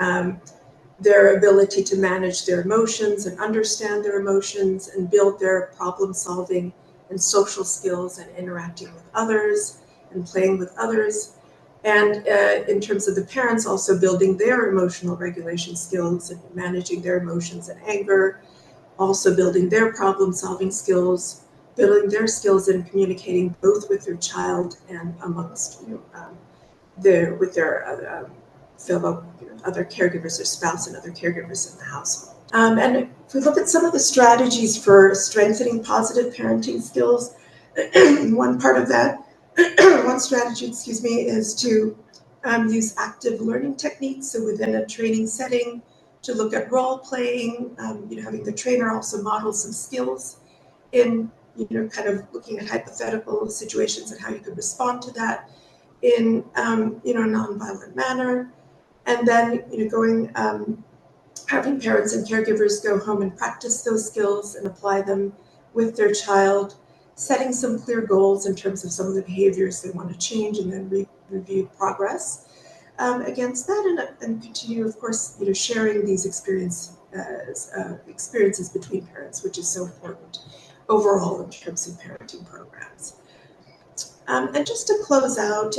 their ability to manage their emotions and understand their emotions, and build their problem solving and social skills and interacting with others and playing with others. And in terms of the parents, also building their emotional regulation skills and managing their emotions and anger, also building their problem-solving skills, building their skills in communicating both with their child and amongst with their fellow other caregivers, their spouse and other caregivers in the household. And if we look at some of the strategies for strengthening positive parenting skills, one strategy, is to use active learning techniques. So within a training setting, to look at role playing, having the trainer also model some skills in, kind of looking at hypothetical situations and how you could respond to that in, a nonviolent manner. And then, having parents and caregivers go home and practice those skills and apply them with their child, setting some clear goals in terms of some of the behaviors they want to change, and then review progress against that, and continue, of course, sharing these experiences between parents, which is so important overall in terms of parenting programs. And just to close out,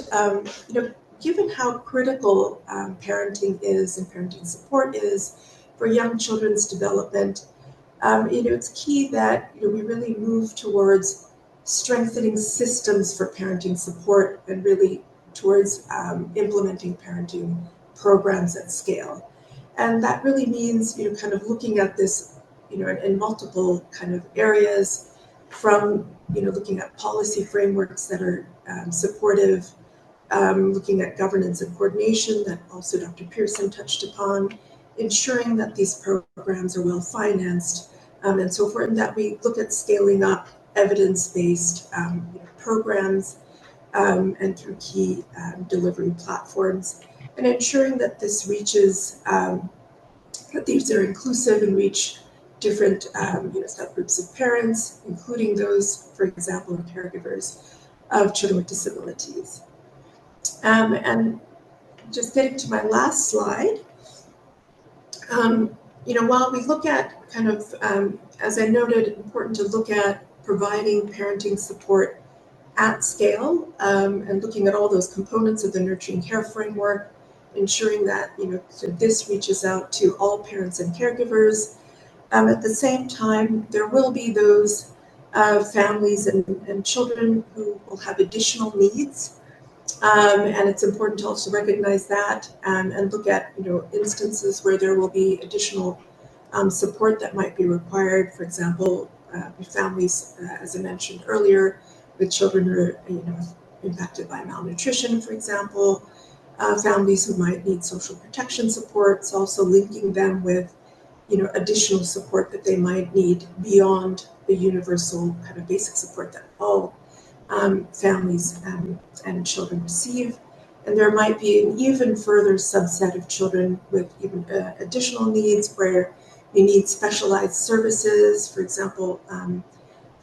given how critical parenting is and parenting support is for young children's development, it's key that we really move towards strengthening systems for parenting support and really towards implementing parenting programs at scale. And that really means, kind of looking at this, in multiple kind of areas, from, looking at policy frameworks that are supportive, looking at governance and coordination that also Dr. Pearson touched upon, ensuring that these programs are well financed, and so forth, and that we look at scaling up evidence-based programs and through key delivery platforms, and ensuring that this reaches, that these are inclusive and reach different subgroups of parents, including those, for example, caregivers of children with disabilities. And just getting to my last slide, while we look at kind of, as I noted, important to look at providing parenting support at scale, and looking at all those components of the nurturing care framework, ensuring that this reaches out to all parents and caregivers. At the same time, there will be those families and children who will have additional needs, and it's important to also recognize that and look at instances where there will be additional support that might be required. For example, families, as I mentioned earlier, with children who are impacted by malnutrition, for example, families who might need social protection supports, also linking them with additional support that they might need beyond the universal kind of basic support that all families and children receive. And there might be an even further subset of children with even additional needs where you need specialized services. For example,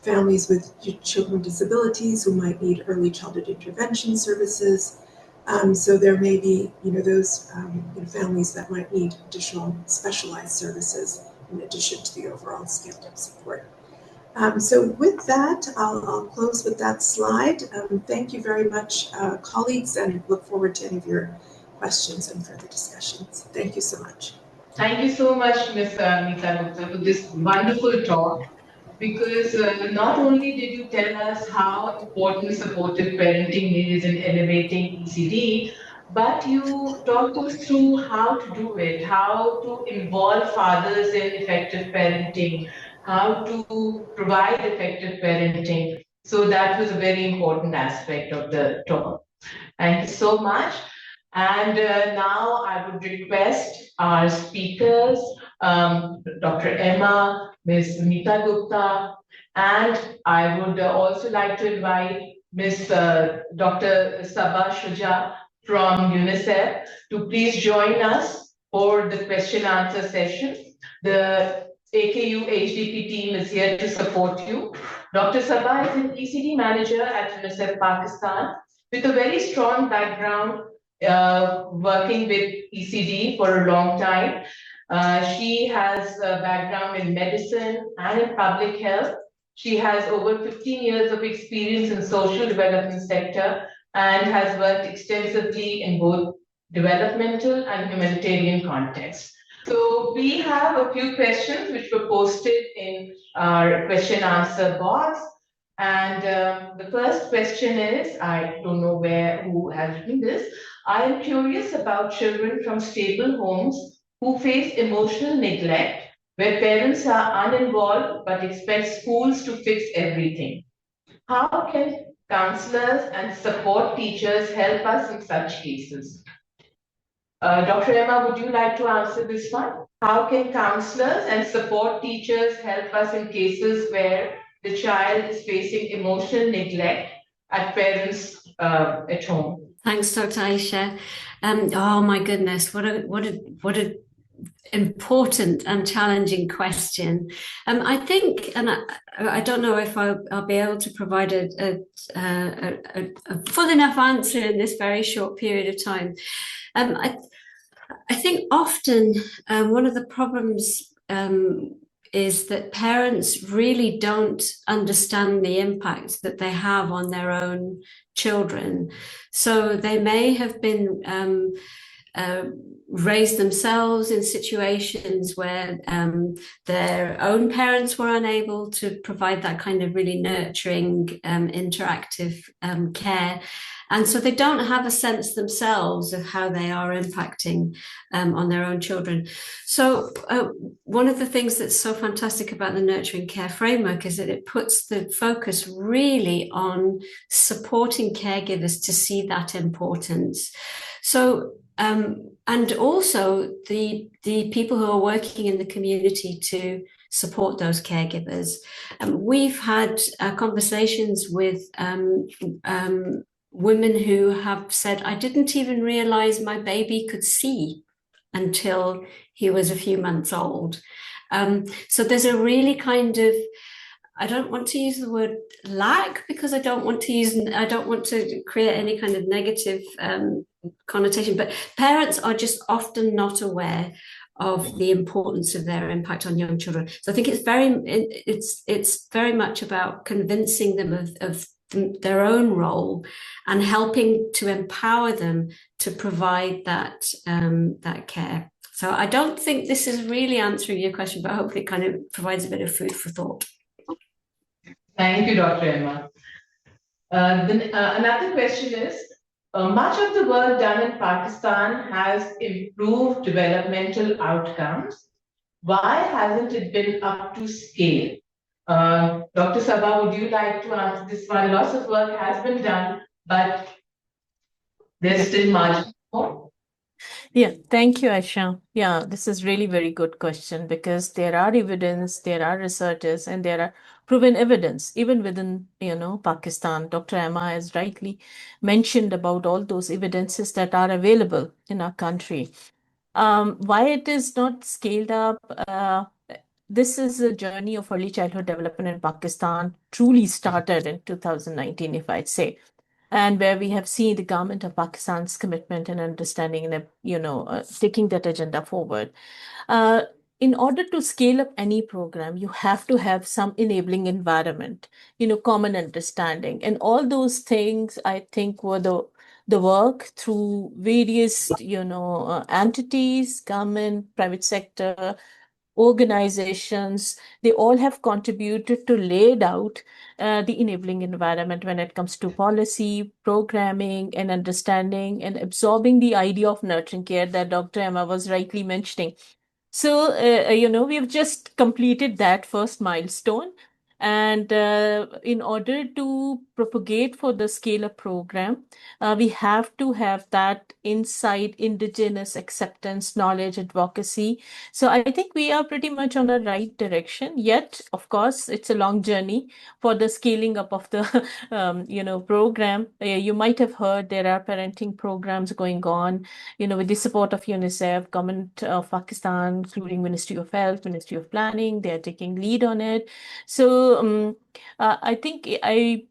families with children with disabilities who might need early childhood intervention services. So there may be, those families that might need additional specialized services in addition to the overall scaled-up support. So with that, I'll close with that slide. Thank you very much, colleagues, and look forward to any of your questions and further discussions. Thank you so much. Thank you so much, Ms. Nita Gupta, for this wonderful talk. Because not only did you tell us how important supportive parenting is in elevating ECD, but you talked us through how to do it, how to involve fathers in effective parenting, how to provide effective parenting. So that was a very important aspect of the talk. Thank you so much. And now I would request our speakers, Dr. Emma, Ms. Nita Gupta, and I would also like to invite Ms. Dr. Sabah Shuja from UNICEF to please join us for the question answer session. The AKU HDP team is here to support you. Dr. Sabah is an ECD manager at UNICEF Pakistan with a very strong background working with ECD for a long time. She has a background in medicine and in public health. She has over 15 years of experience in social development sector and has worked extensively in both developmental and humanitarian contexts. So we have a few questions which were posted in our question answer box. And the first question is, I don't know who has written this. I am curious about children from stable homes who face emotional neglect, where parents are uninvolved but expect schools to fix everything. How can counselors and support teachers help us in such cases? Dr. Emma, would you like to answer this one? How can counselors and support teachers help us in cases where the child is facing emotional neglect at parents at home? Thanks, Dr. Aisha. Oh my goodness, what a important and challenging question. I think, and I don't know if I'll be able to provide a full enough answer in this very short period of time. I think often one of the problems is that parents really don't understand the impact that they have on their own children. So they may have been raised themselves in situations where their own parents were unable to provide that kind of really nurturing, interactive care. And so they don't have a sense themselves of how they are impacting on their own children. So one of the things that's so fantastic about the Nurturing Care Framework is that it puts the focus really on supporting caregivers to see that importance. So and also the people who are working in the community to support those caregivers. We've had conversations with women who have said, I didn't even realize my baby could see until he was a few months old. So there's a really kind of, I don't want to use the word lack because I don't want to create any kind of negative connotation, but parents are just often not aware of the importance of their impact on young children. So I think it's very much about convincing them of their own role and helping to empower them to provide that care. So I don't think this is really answering your question, but hopefully it kind of provides a bit of food for thought. Thank you, Dr. Emma. Another question is, much of the work done in Pakistan has improved developmental outcomes. Why hasn't it been up to scale? Dr. Sabah, would you like to answer this one? Lots of work has been done, but there's still margin for. Yeah, thank you, Aisha. Yeah, this is really very good question because there are evidence, there are researchers, and there are proven evidence even within, Pakistan. Dr. Emma has rightly mentioned about all those evidences that are available in our country. Why it is not scaled up? This is a journey of early childhood development in Pakistan truly started in 2019, if I'd say. And where we have seen the government of Pakistan's commitment and understanding and, taking that agenda forward. In order to scale up any program, you have to have some enabling environment, common understanding. And all those things, I think, were the work through various, entities, government, private sector, organizations, they all have contributed to laid out the enabling environment when it comes to policy, programming, and understanding and absorbing the idea of nurturing care that Dr. Emma was rightly mentioning. So, we've just completed that first milestone. And in order to propagate for the scale-up program, we have to have that inside indigenous acceptance, knowledge, advocacy. So I think we are pretty much on the right direction. Yet, of course, it's a long journey for the scaling up of the program. You might have heard there are parenting programs going on, with the support of UNICEF, Government of Pakistan, including Ministry of Health, Ministry of Planning. They are taking lead on it. So I think I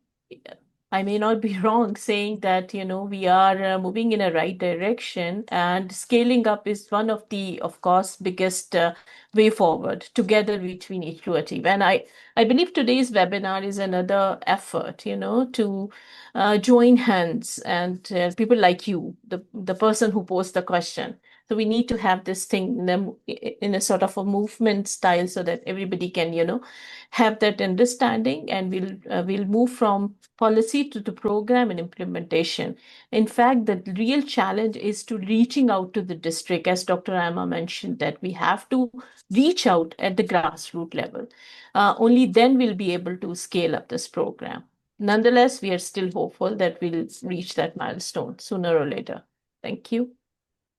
may not be wrong saying that, we are moving in a right direction, and scaling up is one of the, of course, biggest way forward. Together we need to achieve. And I believe today's webinar is another effort, to join hands and people like you, the person who posed the question. So we need to have this thing in a sort of a movement style so that everybody can, have that understanding, and we'll move from policy to the program and implementation. In fact, the real challenge is to reaching out to the district, as Dr. Emma mentioned, that we have to reach out at the grassroots level. Only then we'll be able to scale up this program. Nonetheless, we are still hopeful that we'll reach that milestone sooner or later. Thank you.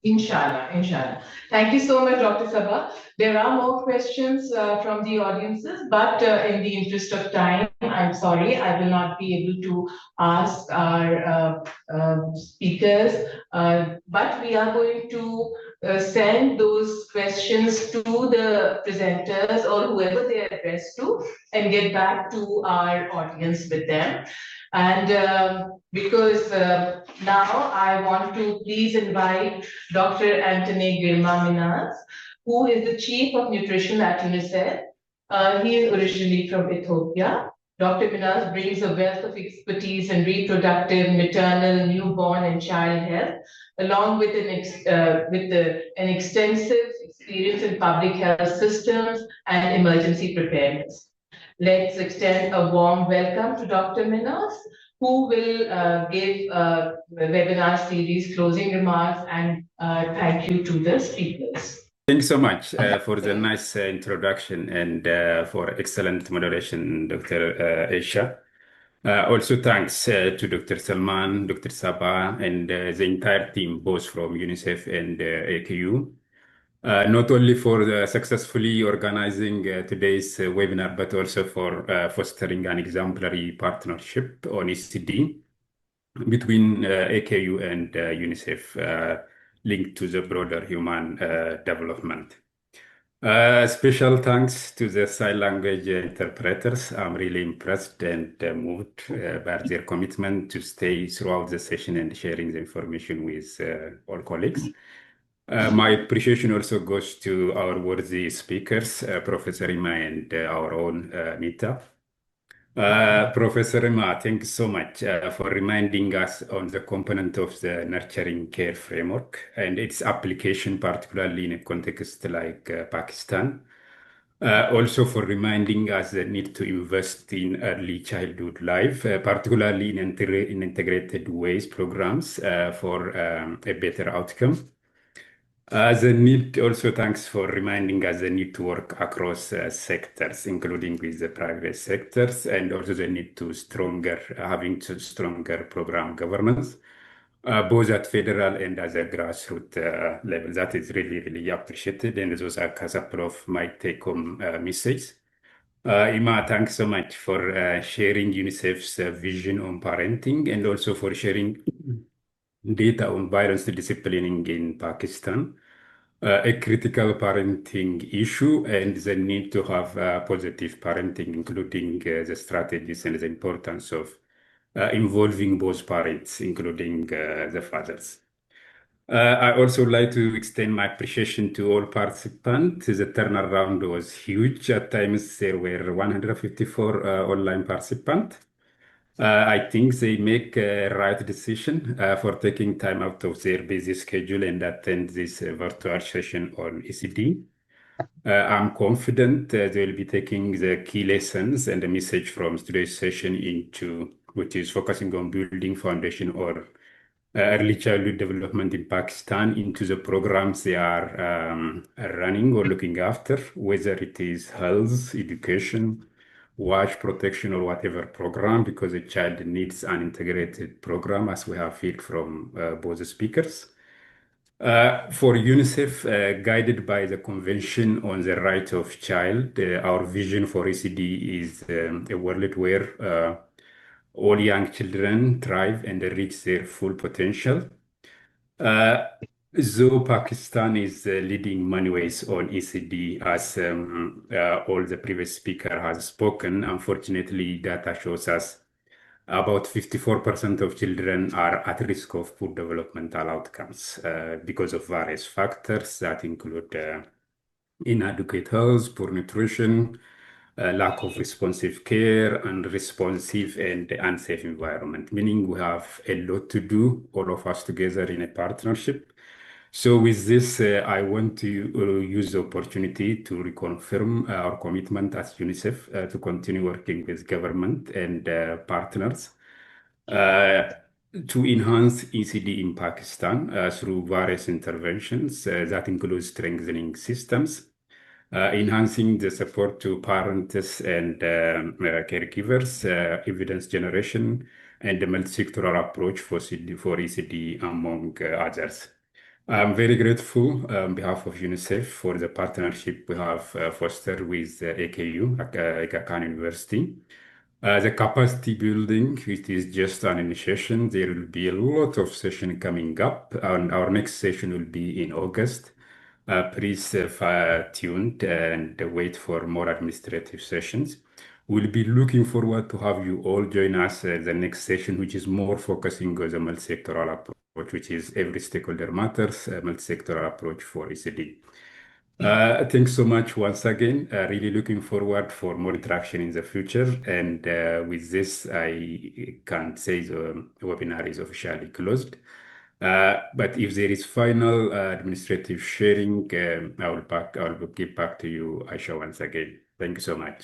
Inshallah, inshallah. Thank you so much, Dr. Sabah. There are more questions from the audiences, but in the interest of time, I'm sorry, I will not be able to ask our speakers, but we are going to send those questions to the presenters or whoever they are addressed to and get back to our audience with them. And because now I want to please invite Dr. Anthony Girma, who is the Chief of Nutrition at UNICEF. He is originally from Ethiopia. Dr. Minaz brings a wealth of expertise in reproductive, maternal, newborn, and child health, along with an extensive experience in public health systems and emergency preparedness. Let's extend a warm welcome to Dr. Minaz, who will give the webinar series closing remarks, and thank you to the speakers. Thanks so much for the nice introduction and for excellent moderation, Dr. Aisha. Also thanks to Dr. Salman, Dr. Sabah, and the entire team, both from UNICEF and AKU, not only for successfully organizing today's webinar, but also for fostering an exemplary partnership on ECD between AKU and UNICEF linked to the broader human development. Special thanks to the sign language interpreters. I'm really impressed and moved by their commitment to stay throughout the session and sharing the information with all colleagues. My appreciation also goes to our worthy speakers, Professor Ima and our own Mita. Professor Ima, thank you so much for reminding us on the component of the nurturing care framework and its application, particularly in a context like Pakistan. Also for reminding us the need to invest in early childhood life, particularly in integrated ways programs for a better outcome. The need also thanks for reminding us the need to work across sectors, including with the private sectors, and also the need to having stronger program governance, both at federal and at the grassroots level. That is really, really appreciated, and those are a couple of my take-home messages. Ima, thanks so much for sharing UNICEF's vision on parenting and also for sharing data on violence disciplining in Pakistan, a critical parenting issue and the need to have positive parenting, including the strategies and the importance of involving both parents, including the fathers. I also like to extend my appreciation to all participants. The turnaround was huge. At times there were 154 online participants. I think they make a right decision for taking time out of their busy schedule and attend this virtual session on ECD. I'm confident they will be taking the key lessons and the message from today's session which is focusing on building foundation or early childhood development in Pakistan into the programs they are running or looking after, whether it is health, education, watch protection or whatever program, because a child needs an integrated program, as we have heard from both the speakers. For UNICEF, guided by the Convention on the Right of Child, our vision for ECD is a world where all young children thrive and reach their full potential. Though Pakistan is leading many ways on ECD, as all the previous speaker has spoken, unfortunately, data shows us about 54% of children are at risk of poor developmental outcomes because of various factors that include inadequate health, poor nutrition, lack of responsive care, unresponsive and unsafe environment, meaning we have a lot to do, all of us together in a partnership. So with this, I want to use the opportunity to reconfirm our commitment as UNICEF to continue working with government and partners to enhance ECD in Pakistan through various interventions that include strengthening systems, enhancing the support to parents and caregivers, evidence generation, and the multi-sectoral approach for ECD, among others. I'm very grateful on behalf of UNICEF for the partnership we have fostered with AKU, Aga Khan University, The capacity building, it is just an initiation. There will be a lot of session coming up, and our next session will be in August. Please stay tuned and wait for more administrative sessions. We'll be looking forward to have you all join us the next session, which is more focusing on the multi-sectoral approach, which is every stakeholder matters, a multi-sectoral approach for ECD. Thanks so much once again. Really looking forward for more interaction in the future. And with this, I can say the webinar is officially closed. But if there is final administrative sharing, I will give back to you, Aisha, once again. Thank you so much.